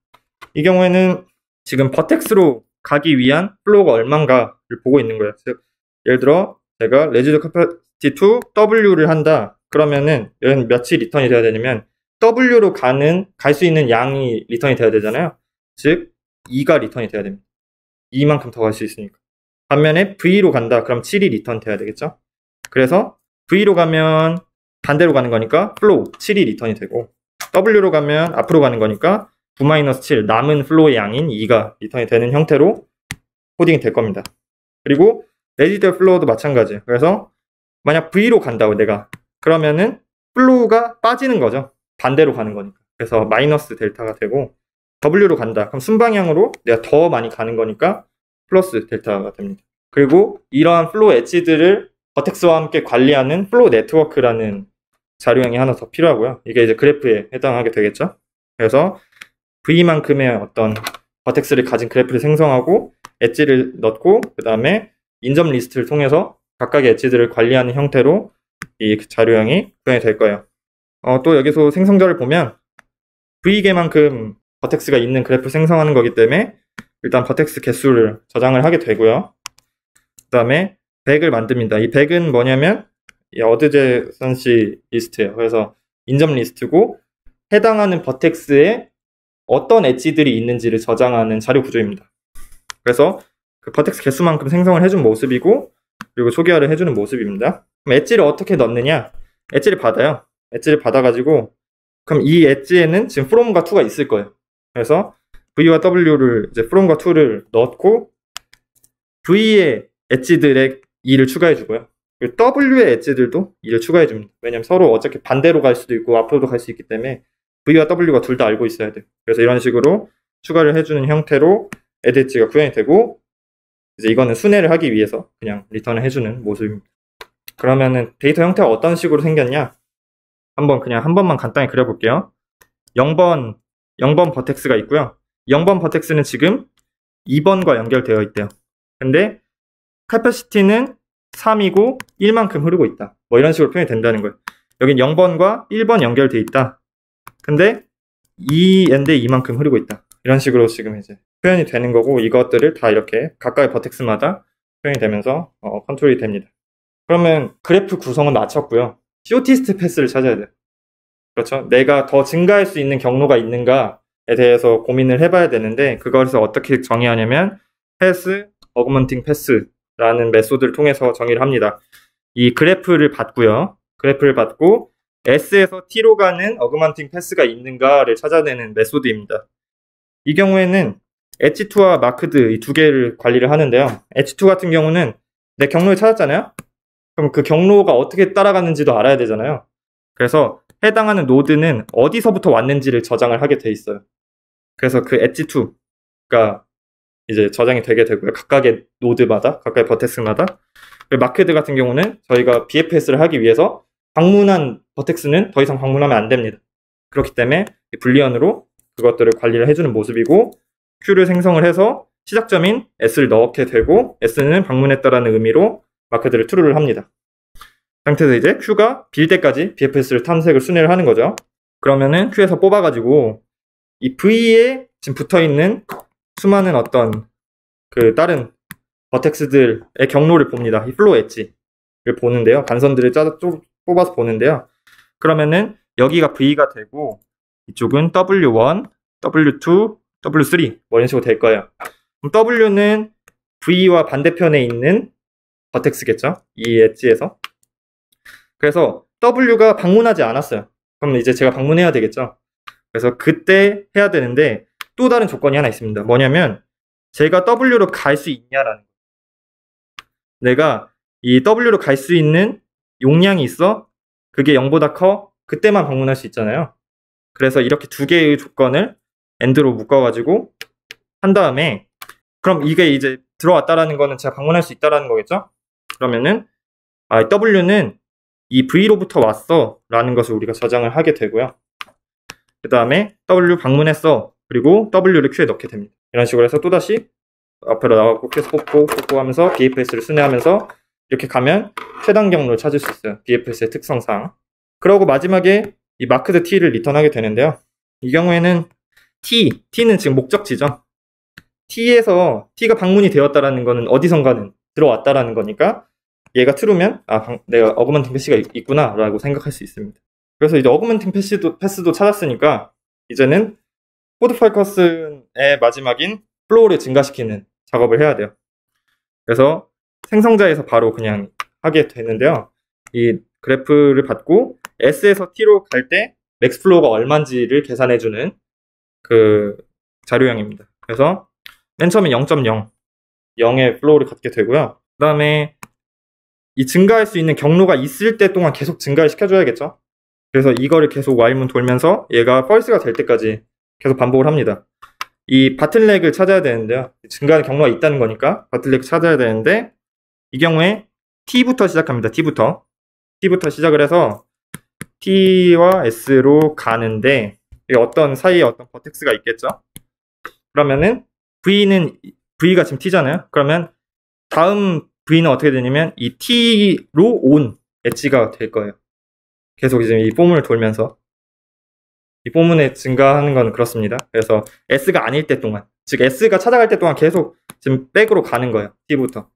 이 경우에는 지금 버텍스로 가기 위한 플로우가 얼만가를 보고 있는 거예요. 즉, 예를 들어 제가 레지드 캐패시티 to W를 한다. 그러면은 얘는 몇이 리턴이 돼야 되냐면 W로 갈 수 있는 양이 리턴이 돼야 되잖아요. 즉 2가 리턴이 돼야 됩니다. 2만큼 더 갈 수 있으니까. 반면에 V로 간다. 그럼 7이 리턴 돼야 되겠죠. 그래서 V로 가면 반대로 가는 거니까 플로우 7이 리턴이 되고, W로 가면 앞으로 가는 거니까 9-7 남은 플로우의 양인 2가 리턴이 되는 형태로 코딩이 될 겁니다. 그리고 레지듀얼 플로우도 마찬가지예요. 그래서 만약 V로 간다고 내가, 그러면은 플로우가 빠지는 거죠. 반대로 가는 거니까. 그래서 마이너스 델타가 되고, W로 간다. 그럼 순방향으로 내가 더 많이 가는 거니까 플러스 델타가 됩니다. 그리고 이러한 플로우 엣지들을 버텍스와 함께 관리하는 플로우 네트워크라는 자료형이 하나 더 필요하고요. 이게 이제 그래프에 해당하게 되겠죠. 그래서 V만큼의 어떤 버텍스를 가진 그래프를 생성하고 엣지를 넣고, 그 다음에 인접 리스트를 통해서 각각의 엣지들을 관리하는 형태로 이 자료형이 구현이 될 거예요. 또 여기서 생성자를 보면 V개만큼 버텍스가 있는 그래프 생성하는 거기 때문에 일단 버텍스 개수를 저장을 하게 되고요. 그 다음에 백을 만듭니다. 이 백은 뭐냐면 이 어드제선시 리스트예요. 그래서 인접 리스트고 해당하는 버텍스에 어떤 엣지들이 있는지를 저장하는 자료 구조입니다. 그래서 그 버텍스 개수만큼 생성을 해준 모습이고 그리고 초기화를 해주는 모습입니다. 그럼 엣지를 어떻게 넣느냐? 엣지를 받아요. 엣지를 받아가지고 그럼 이 엣지에는 지금 from과 to가 있을 거예요. 그래서 v와 w를 이제 from과 to를 넣고 v의 엣지들의 2를 추가해주고요. 그리고 w의 엣지들도 2를 추가해줍니다. 왜냐면 서로 어차피 반대로 갈 수도 있고 앞으로도 갈 수 있기 때문에 v와 w가 둘 다 알고 있어야 돼요. 그래서 이런 식으로 추가를 해주는 형태로 add 엣지가 구현이 되고 이제 이거는 순회를 하기 위해서 그냥 리턴을 해주는 모습입니다. 그러면은 데이터 형태가 어떤 식으로 생겼냐? 한번 그냥 한 번만 간단히 그려볼게요. 0번 버텍스가 있고요. 0번 버텍스는 지금 2번과 연결되어 있대요. 근데 캐퍼시티는 3이고 1만큼 흐르고 있다. 뭐 이런 식으로 표현이 된다는 거예요. 여긴 0번과 1번 연결되어 있다. 근데 2인데 2만큼 흐르고 있다. 이런 식으로 지금 이제 표현이 되는 거고 이것들을 다 이렇게 각각의 버텍스마다 표현이 되면서 컨트롤이 됩니다. 그러면 그래프 구성은 마쳤고요. 쇼티스트 패스를 찾아야 돼요. 그렇죠? 내가 더 증가할 수 있는 경로가 있는가에 대해서 고민을 해봐야 되는데 그것을 어떻게 정의하냐면 패스, 어그먼팅 패스라는 메소드를 통해서 정의를 합니다. 이 그래프를 받고요. 그래프를 받고 S에서 T로 가는 어그먼팅 패스가 있는가를 찾아내는 메소드입니다. 이 경우에는 H2와 마크드 이 두 개를 관리를 하는데요. H2 같은 경우는 내 경로를 찾았잖아요. 그럼 그 경로가 어떻게 따라가는지도 알아야 되잖아요. 그래서 해당하는 노드는 어디서부터 왔는지를 저장을 하게 돼 있어요. 그래서 그 H2가 이제 저장이 되게 되고요. 각각의 노드마다, 각각의 버텍스마다. 그리고 마크드 같은 경우는 저희가 BFS를 하기 위해서 방문한 버텍스는 더 이상 방문하면 안 됩니다. 그렇기 때문에 불리언으로 그것들을 관리를 해주는 모습이고 Q를 생성을 해서 시작점인 S를 넣게 되고 S는 방문했다라는 의미로 마크드를 true를 합니다. 상태에서 이제 Q가 빌 때까지 BFS를 탐색을 순회를 하는 거죠. 그러면은 Q에서 뽑아가지고 이 V에 지금 붙어있는 수많은 어떤 그 다른 버텍스들의 경로를 봅니다. 이 플로우 엣지를 보는데요. 간선들을 뽑아서 보는데요. 그러면은 여기가 V가 되고 이쪽은 W1, W2, W3 뭐 이런 식으로 될 거예요. 그럼 W는 V와 반대편에 있는 버텍스겠죠? 이 엣지에서. 그래서 W가 방문하지 않았어요. 그럼 이제 제가 방문해야 되겠죠? 그래서 그때 해야 되는데 또 다른 조건이 하나 있습니다. 뭐냐면 제가 W로 갈 수 있냐라는 거예요. 내가 이 W로 갈 수 있는 용량이 있어? 그게 0보다 커? 그때만 방문할 수 있잖아요. 그래서 이렇게 두 개의 조건을 AND로 묶어가지고 한 다음에 그럼 이게 이제 들어왔다라는 거는 제가 방문할 수 있다라는 거겠죠? 그러면은 W는 이 V로부터 왔어 라는 것을 우리가 저장을 하게 되고요. 그 다음에 W 방문했어 그리고 W를 Q에 넣게 됩니다. 이런 식으로 해서 또다시 앞으로 나가고 계속 뽑고 하면서 BFS를 순회하면서 이렇게 가면 최단 경로를 찾을 수 있어요. BFS의 특성상. 그러고 마지막에 이 마크드 T를 리턴하게 되는데요. 이 경우에는 T는 지금 목적지죠. T에서 T가 방문이 되었다라는 거는 어디선가는 들어왔다라는 거니까 얘가 true면 내가 어그먼팅 패스가 있구나 라고 생각할 수 있습니다. 그래서 이제 어그먼팅 패스도 찾았으니까 이제는 코드 파일 커슨의 마지막인 플로우를 증가시키는 작업을 해야 돼요. 그래서 생성자에서 바로 그냥 하게 되는데요. 이 그래프를 받고 S에서 T로 갈 때 맥스 플로우가 얼마인지를 계산해주는 그 자료형입니다. 그래서 맨 처음에 0.0, 0의 플로우를 갖게 되고요. 그 다음에 이 증가할 수 있는 경로가 있을 때 동안 계속 증가를 시켜줘야겠죠. 그래서 이거를 계속 while문 돌면서 얘가 false가 될 때까지 계속 반복을 합니다. 이 바틀렉을 찾아야 되는데요. 증가하는 경로가 있다는 거니까 바틀렉 찾아야 되는데 이 경우에 T부터 시작합니다. T부터 시작을 해서 T와 S로 가는데 어떤 사이에 어떤 버텍스가 있겠죠. 그러면은 V가 지금 T잖아요. 그러면 다음 V는 어떻게 되냐면 이 T로 온 엣지가 될 거예요. 계속 이제 이 포문을 돌면서 이 포문에 증가하는 건 그렇습니다. 그래서 S가 아닐 때 동안, 즉 S가 찾아갈 때 동안 계속 지금 백으로 가는 거예요. T부터.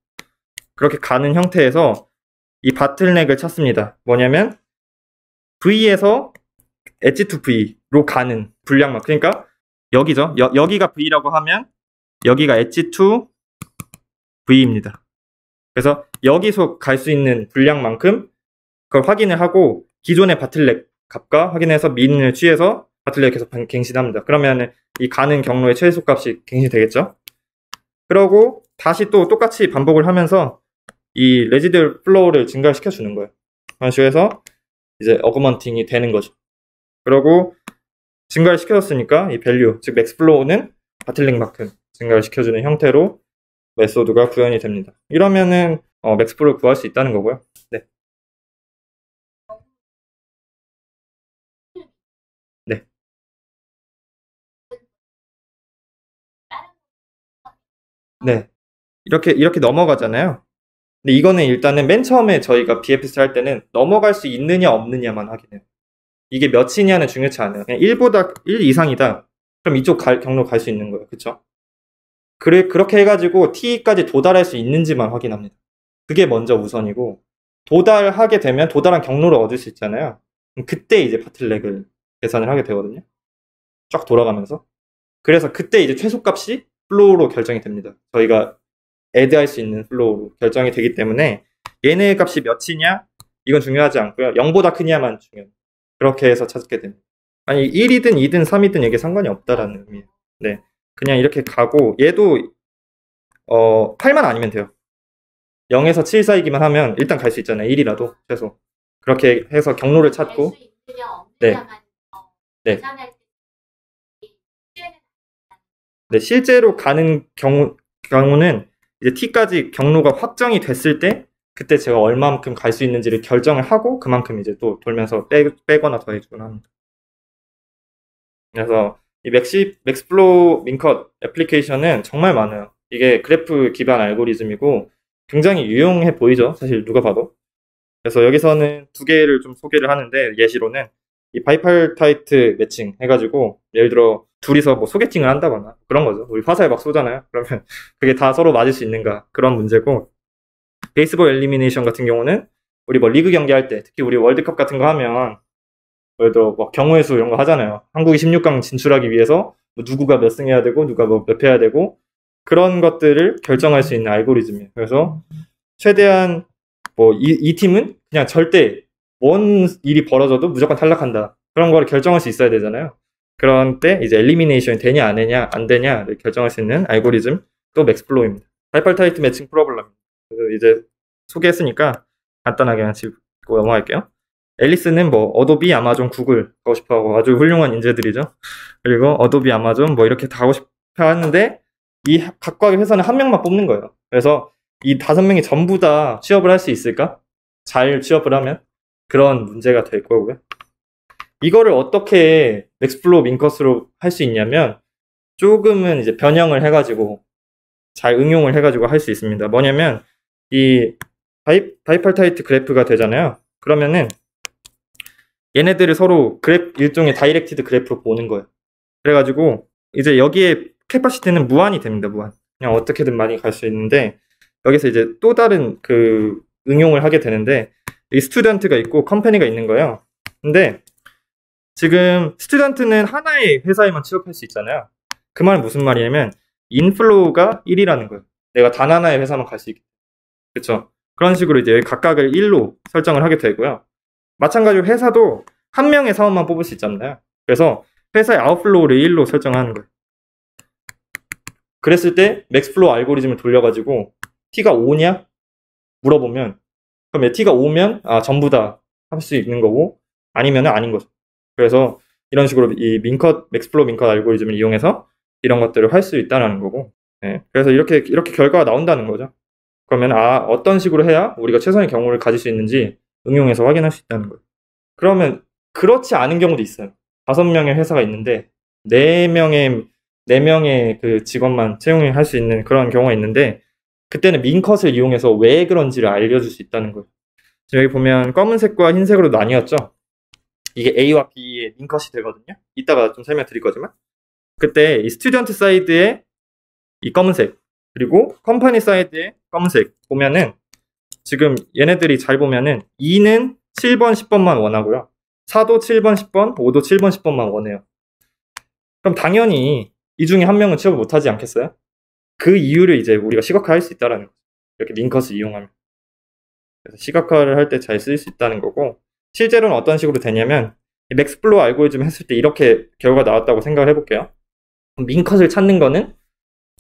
그렇게 가는 형태에서 이 바틀넥을 찾습니다. 뭐냐면 V에서 엣지 투 V로 가는 분량만. 그러니까 여기죠. 여기가 V라고 하면 여기가 엣지 투 V입니다. 그래서 여기서 갈 수 있는 분량만큼 그걸 확인을 하고 기존의 바틀넥 값과 확인해서 민을 취해서 바틀넥 계속 갱신합니다. 그러면 이 가는 경로의 최소값이 갱신되겠죠. 그러고 다시 또 똑같이 반복을 하면서 이 레지듀얼 플로우를 증가시켜 주는 거예요. 그런 식으로 해서 이제 어그먼팅이 되는 거죠. 그러고 증가를 시켜줬으니까 이 밸류, 즉 맥스 플로우는 바틀넥만큼 증가를 시켜주는 형태로 메소드가 구현이 됩니다. 이러면은 맥스 플로우를 구할 수 있다는 거고요. 네. 네. 네. 이렇게 넘어가잖아요. 근데 이거는 일단은 맨 처음에 저희가 BFS 할 때는 넘어갈 수 있느냐 없느냐만 확인해요. 이게 몇이냐는 중요치 않아요. 그냥 1보다 1 이상이다. 그럼 이쪽 경로 갈 수 있는 거예요. 그쵸? 그렇게 해가지고 T까지 도달할 수 있는지만 확인합니다. 그게 먼저 우선이고, 도달하게 되면 도달한 경로를 얻을 수 있잖아요. 그럼 그때 이제 바틀넥을 계산을 하게 되거든요. 쫙 돌아가면서. 그래서 그때 이제 최소값이 플로우로 결정이 됩니다. 저희가 애드할 수 있는 플로우로 결정이 되기 때문에 얘네 값이 몇이냐? 이건 중요하지 않고요. 0보다 크냐만 중요해요. 그렇게 해서 찾게 됩니다. 아니 1이든 2든 3이든 이게 상관이 없다라는 의미예요. 네, 그냥 이렇게 가고 얘도 8만 아니면 돼요. 0에서 7 사이기만 하면 일단 갈 수 있잖아요. 1이라도 최소. 그렇게 해서 경로를 찾고 네. 네. 네, 실제로 가는 경우는 이제 T까지 경로가 확정이 됐을 때 그때 제가 얼마만큼 갈 수 있는지를 결정을 하고 그만큼 이제 또 돌면서 빼거나 더해주거나 합니다. 그래서 이 맥스플로우 민컷 애플리케이션은 정말 많아요. 이게 그래프 기반 알고리즘이고 굉장히 유용해 보이죠. 사실 누가 봐도. 그래서 여기서는 두 개를 좀 소개를 하는데 예시로는 이 바이팔타이트 매칭 해가지고 예를 들어 둘이서 뭐 소개팅을 한다거나 그런 거죠. 우리 화살에 막 쏘잖아요. 그러면 그게 다 서로 맞을 수 있는가 그런 문제고 베이스볼 엘리미네이션 같은 경우는 우리 뭐 리그 경기할 때 특히 우리 월드컵 같은 거 하면 예를 들어 뭐 경우의 수 이런 거 하잖아요. 한국이 16강 진출하기 위해서 뭐 누구가 몇 승 해야 되고 누가 뭐 몇 패해야 되고 그런 것들을 결정할 수 있는 알고리즘이에요. 그래서 최대한 뭐 이 팀은 그냥 절대 뭔 일이 벌어져도 무조건 탈락한다. 그런 거를 결정할 수 있어야 되잖아요. 그런 때 이제 엘리미네이션이 되냐 안 되냐 안 되냐를 결정할 수 있는 알고리즘 또 맥스플로우입니다. 바이팔타이트 매칭 프로블럼. 그래서 이제 소개했으니까 간단하게 그냥 짚고 넘어갈게요. 앨리스는 뭐 어도비, 아마존, 구글 가고 싶어하고 아주 훌륭한 인재들이죠. 그리고 어도비, 아마존 뭐 이렇게 다 하고 싶어 하는데 이 각각의 회사는 한 명만 뽑는 거예요. 그래서 이 5명이 전부 다 취업을 할 수 있을까? 잘 취업을 하면 그런 문제가 될 거고요. 이거를 어떻게 맥스플로우 민컷으로 할 수 있냐면 조금은 이제 변형을 해가지고 잘 응용을 해가지고 할 수 있습니다. 뭐냐면 이 바이팔타이트 그래프가 되잖아요. 그러면은 얘네들을 서로 일종의 다이렉티드 그래프로 보는 거예요. 그래가지고 이제 여기에 캐파시티는 무한이 됩니다. 무한. 그냥 어떻게든 많이 갈 수 있는데 여기서 이제 또 다른 그 응용을 하게 되는데 이 스튜던트가 있고 컴퍼니가 있는 거예요. 근데 지금 스튜던트는 하나의 회사에만 취업할 수 있잖아요. 그 말은 무슨 말이냐면 인플로우가 1이라는 거예요. 내가 단 하나의 회사만 갈 수 있게. 그렇죠? 그런 식으로 이제 각각을 1로 설정을 하게 되고요. 마찬가지로 회사도 한 명의 사원만 뽑을 수 있잖아요. 그래서 회사의 아웃플로우를 1로 설정하는 거예요. 그랬을 때 맥스플로우 알고리즘을 돌려가지고 T가 5냐? 물어보면 그럼 T가 5면 전부 다 할 수 있는 거고 아니면 아닌 거죠. 그래서 이런 식으로 이 맥스플로우 민컷 알고리즘을 이용해서 이런 것들을 할 수 있다는 거고 네. 그래서 이렇게 결과가 나온다는 거죠. 그러면 어떤 식으로 해야 우리가 최선의 경우를 가질 수 있는지 응용해서 확인할 수 있다는 거예요. 그러면 그렇지 않은 경우도 있어요. 5명의 회사가 있는데 4명의 그 직원만 채용을 할 수 있는 그런 경우가 있는데 그때는 민컷을 이용해서 왜 그런지를 알려줄 수 있다는 거예요. 지금 여기 보면 검은색과 흰색으로 나뉘었죠. 이게 A와 B의 민컷이 되거든요. 이따가 좀 설명드릴 거지만 그때 이 스튜던트 사이드에 이 검은색 그리고 컴퍼니 사이드에 검은색 보면은 지금 얘네들이 잘 보면은 2는 7번, 10번만 원하고요. 4도 7번, 10번, 5도 7번, 10번만 원해요. 그럼 당연히 이 중에 한 명은 취업을 못하지 않겠어요? 그 이유를 이제 우리가 시각화할 수 있다라는 거죠. 이렇게 링컷을 이용하면. 그래서 시각화를 할 때 잘 쓸 수 있다는 거고, 실제로는 어떤 식으로 되냐면 맥스플로어 알고리즘 했을 때 이렇게 결과가 나왔다고 생각을 해볼게요. 민컷을 찾는 거는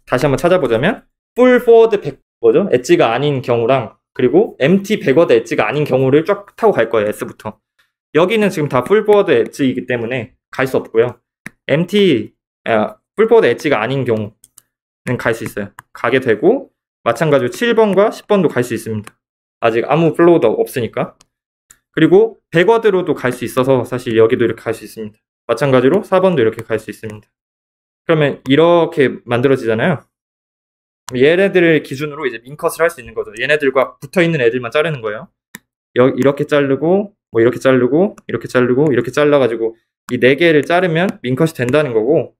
다시 한번 찾아보자면 풀 포워드 뭐죠? 엣지가 아닌 경우랑 그리고 empty 백워드 엣지가 아닌 경우를 쫙 타고 갈 거예요. S부터. 여기는 지금 다 풀 포워드 엣지이기 때문에 갈 수 없고요. 풀 포워드 엣지가 아닌 경우는 갈 수 있어요. 가게 되고 마찬가지로 7번과 10번도 갈 수 있습니다. 아직 아무 플로우도 없으니까. 그리고 백워드로도 갈 수 있어서 사실 여기도 이렇게 갈 수 있습니다. 마찬가지로 4번도 이렇게 갈 수 있습니다. 그러면 이렇게 만들어지잖아요. 얘네들을 기준으로 이제 민컷을 할 수 있는 거죠. 얘네들과 붙어있는 애들만 자르는 거예요. 이렇게 자르고 뭐 이렇게 자르고 이렇게 자르고 이렇게 잘라가지고 이 4개를 자르면 민컷이 된다는 거고,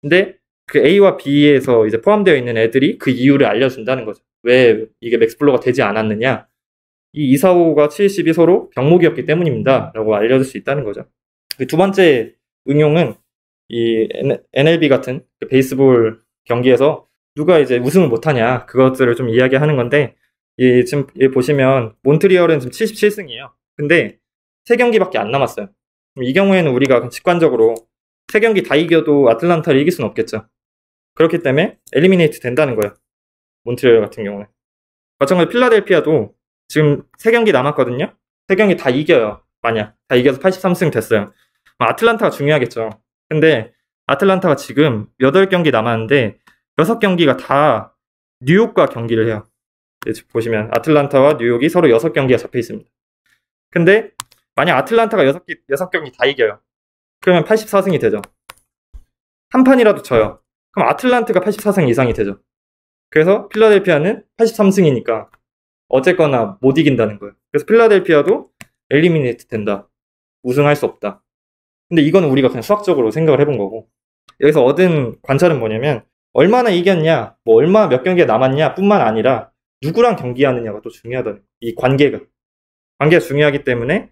근데 그 A와 B에서 이제 포함되어 있는 애들이 그 이유를 알려준다는 거죠. 왜 이게 맥스플로어가 되지 않았느냐, 이 2, 4, 5가 70이 서로 병목이었기 때문입니다 라고 알려줄 수 있다는 거죠. 두 번째 응용은 이 NLB 같은 그 베이스볼 경기에서 누가 이제 우승을 못하냐, 그것들을 좀 이야기하는 건데, 지금 보시면 몬트리올은 지금 77승이에요. 근데 3경기밖에 안 남았어요. 이 경우에는 우리가 직관적으로 3경기 다 이겨도 아틀란타를 이길 수는 없겠죠. 그렇기 때문에 엘리미네이트 된다는 거예요. 몬트리올 같은 경우는. 마찬가지로 필라델피아도 지금 3경기 남았거든요. 3경기 다 이겨요. 만약 다 이겨서 83승 됐어요. 아틀란타가 중요하겠죠. 근데 아틀란타가 지금 8경기 남았는데 6경기가 다 뉴욕과 경기를 해요. 보시면 아틀란타와 뉴욕이 서로 6경기가 잡혀 있습니다. 근데 만약 아틀란타가 6경기 다 이겨요. 그러면 84승이 되죠. 한 판이라도 져요. 그럼 아틀란타가 84승 이상이 되죠. 그래서 필라델피아는 83승이니까 어쨌거나 못 이긴다는 거예요. 그래서 필라델피아도 엘리미네이트 된다. 우승할 수 없다. 근데 이거는 우리가 그냥 수학적으로 생각을 해본 거고, 여기서 얻은 관찰은 뭐냐면 얼마나 이겼냐, 뭐 얼마 몇 경기가 남았냐 뿐만 아니라 누구랑 경기하느냐가 또 중요하다는 거예요. 이 관계가 중요하기 때문에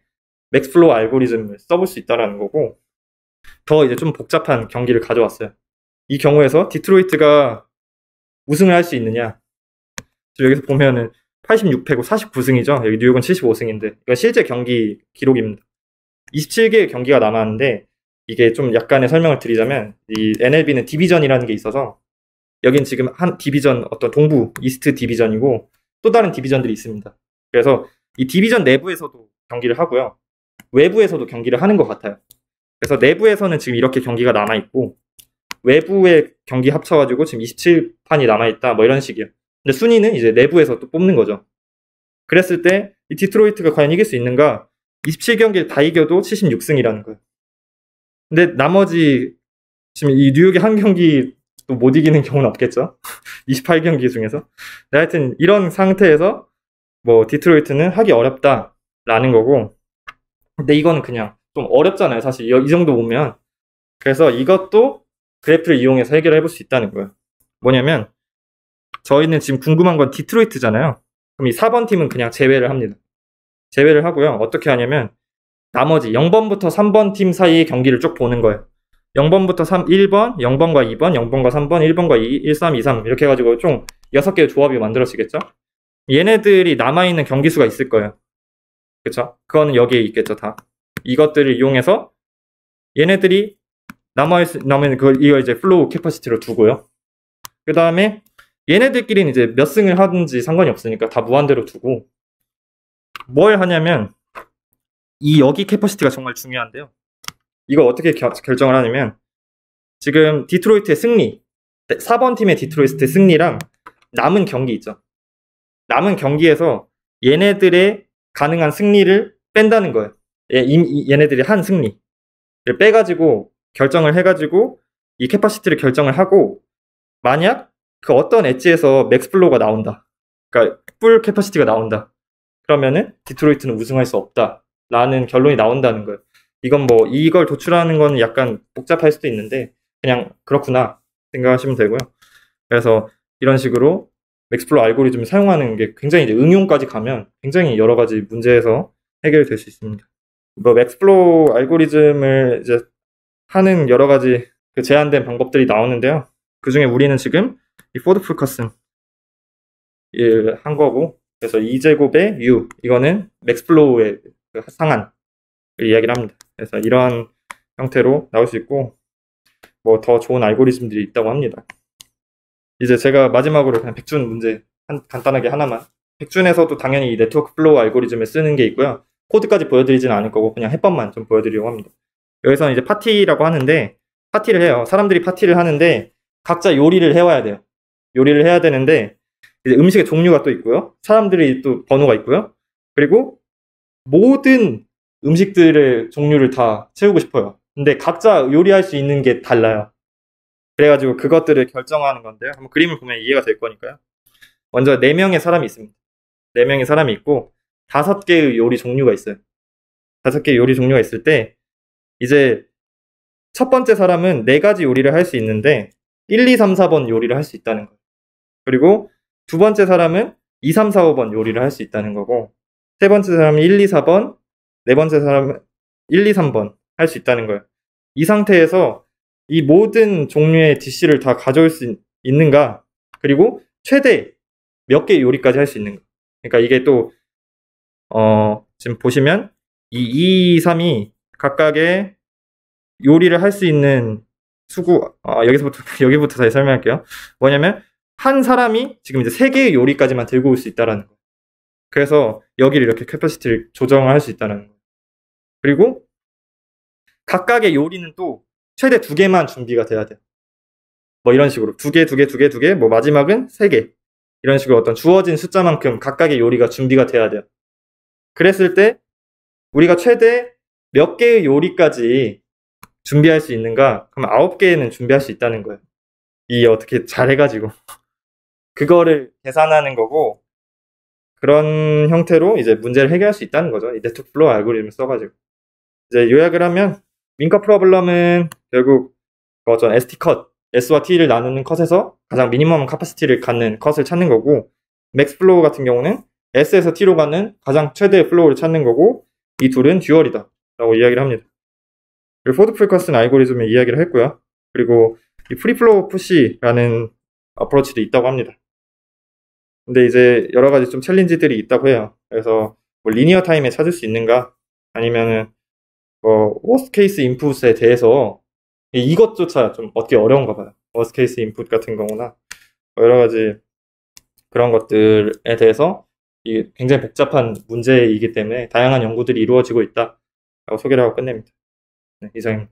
맥스플로어 알고리즘을 써볼 수 있다는 거고, 더 이제 좀 복잡한 경기를 가져왔어요. 이 경우에서 디트로이트가 우승을 할 수 있느냐, 여기서 보면은 86패고 49승이죠. 여기 뉴욕은 75승인데 이건 실제 경기 기록입니다. 27개의 경기가 남았는데, 이게 좀 약간의 설명을 드리자면 이 NLB는 디비전이라는 게 있어서 여긴 지금 한 디비전, 어떤 동부 이스트 디비전이고 또 다른 디비전들이 있습니다. 그래서 이 디비전 내부에서도 경기를 하고요, 외부에서도 경기를 하는 것 같아요. 그래서 내부에서는 지금 이렇게 경기가 남아있고 외부의 경기 합쳐가지고 지금 27판이 남아있다, 뭐 이런 식이에요. 근데 순위는 이제 내부에서 또 뽑는 거죠. 그랬을 때 이 디트로이트가 과연 이길 수 있는가? 27경기를 다 이겨도 76승이라는 거예요. 근데 나머지 지금 이 뉴욕의 한 경기도 못 이기는 경우는 없겠죠. 28경기 중에서. 네, 하여튼 이런 상태에서 뭐 디트로이트는 하기 어렵다라는 거고, 근데 이거는 그냥 좀 어렵잖아요, 사실 이 정도 보면. 그래서 이것도 그래프를 이용해서 해결해 볼 수 있다는 거예요. 뭐냐면 저희는 지금 궁금한 건 디트로이트잖아요. 그럼 이 4번 팀은 그냥 제외를 합니다. 제외를 하고요. 어떻게 하냐면 나머지 0번부터 3번 팀 사이의 경기를 쭉 보는 거예요. 0번부터 1번, 0번과 2번, 0번과 3번, 1번과 2, 1, 3, 2, 3 이렇게 해가지고 총 6개의 조합이 만들어지겠죠? 얘네들이 남아있는 경기수가 있을 거예요. 그쵸? 그거는 여기에 있겠죠, 다. 이것들을 이용해서 얘네들이 남아있는 이걸 이제 플로우 캐퍼시티로 두고요. 그 다음에 얘네들끼리는 이제 몇 승을 하든지 상관이 없으니까 다 무한대로 두고, 뭘 하냐면 이 여기 캐퍼시티가 정말 중요한데요. 이거 어떻게 결정을 하냐면 지금 디트로이트의 승리, 4번 팀의 디트로이트의 승리랑 남은 경기 있죠. 남은 경기에서 얘네들의 가능한 승리를 뺀다는 거예요. 얘네들이 한 승리를 빼가지고 결정을 해가지고 이 캐퍼시티를 결정을 하고, 만약 그 어떤 엣지에서 맥스플로우가 나온다, 그러니까 풀 캐퍼시티가 나온다, 그러면은 디트로이트는 우승할 수 없다 라는 결론이 나온다는 거예요. 이건 뭐 이걸 도출하는 건 약간 복잡할 수도 있는데 그냥 그렇구나 생각하시면 되고요. 그래서 이런 식으로 맥스플로우 알고리즘을 사용하는 게 굉장히 이제 응용까지 가면 굉장히 여러 가지 문제에서 해결될 수 있습니다. 뭐 맥스플로우 알고리즘을 이제 하는 여러 가지 그 제한된 방법들이 나오는데요. 그 중에 우리는 지금 이 포드 풀커슨 한 거고, 그래서 2제곱의 u 이거는 맥스플로우의 그 상한을 이야기를 합니다. 그래서 이런 형태로 나올 수 있고, 뭐 더 좋은 알고리즘들이 있다고 합니다. 이제 제가 마지막으로 그냥 백준 문제 간단하게 하나만. 백준에서도 당연히 이 네트워크 플로우 알고리즘을 쓰는 게 있고요. 코드까지 보여드리지는 않을 거고 그냥 해법만 좀 보여드리려고 합니다. 여기서는 이제 파티라고 하는데, 파티를 해요. 사람들이 파티를 하는데 각자 요리를 해와야 돼요. 요리를 해야 되는데 이제 음식의 종류가 또 있고요. 사람들이 또 번호가 있고요. 그리고 모든 음식들의 종류를 다 채우고 싶어요. 근데 각자 요리할 수 있는 게 달라요. 그래가지고 그것들을 결정하는 건데요. 한번 그림을 보면 이해가 될 거니까요. 먼저 4명의 사람이 있습니다. 4명의 사람이 있고 5개의 요리 종류가 있어요. 5개의 요리 종류가 있을 때 이제 첫 번째 사람은 4가지 요리를 할 수 있는데 1, 2, 3, 4번 요리를 할 수 있다는 거예요. 그리고 두 번째 사람은 2, 3, 4, 5번 요리를 할 수 있다는 거고, 세 번째 사람은 1, 2, 4번, 네 번째 사람은 1, 2, 3번 할 수 있다는 거예요. 이 상태에서 이 모든 종류의 DC를 다 가져올 수 있는가, 그리고 최대 몇 개의 요리까지 할 수 있는가. 그러니까 이게 또 지금 보시면 이 2, 3이 각각의 요리를 할 수 있는 수구, 여기부터 다시 설명할게요. 뭐냐면 한 사람이 지금 이제 3개의 요리까지만 들고 올 수 있다라는 거예요. 그래서 여기를 이렇게 캐퍼시티를 조정을 할 수 있다는 거예요. 그리고 각각의 요리는 또 최대 2개만 준비가 돼야 돼요. 뭐 이런 식으로 2개, 2개, 2개, 2개, 뭐 마지막은 3개. 이런 식으로 어떤 주어진 숫자만큼 각각의 요리가 준비가 돼야 돼요. 그랬을 때 우리가 최대 몇 개의 요리까지 준비할 수 있는가? 그럼 9개는 준비할 수 있다는 거예요. 이 어떻게 잘 해가지고 그거를 계산하는 거고, 그런 형태로 이제 문제를 해결할 수 있다는 거죠. 이 네트워크 플로우 알고리즘을 써가지고. 이제 요약을 하면 민커 프로블럼은 결국 어떤 ST 컷, S와 T를 나누는 컷에서 가장 미니멈 카파시티를 갖는 컷을 찾는 거고, 맥스 플로우 같은 경우는 S에서 T로 가는 가장 최대의 플로우를 찾는 거고, 이 둘은 듀얼이다 라고 이야기를 합니다. 그리고 포드 프리커슨 알고리즘을 이야기를 했고요. 그리고 이 프리플로우 푸시라는 어프로치도 있다고 합니다. 근데 이제 여러 가지 좀 챌린지들이 있다고 해요. 그래서 뭐 리니어 타임에 찾을 수 있는가, 아니면은 뭐 워스트 케이스 인풋에 대해서 이것조차 좀 얻기 어려운가 봐요. 워스트 케이스 인풋 같은 경우나 여러 가지 그런 것들에 대해서 이게 굉장히 복잡한 문제이기 때문에 다양한 연구들이 이루어지고 있다라고 소개를 하고 끝냅니다. 네, 이상입니다.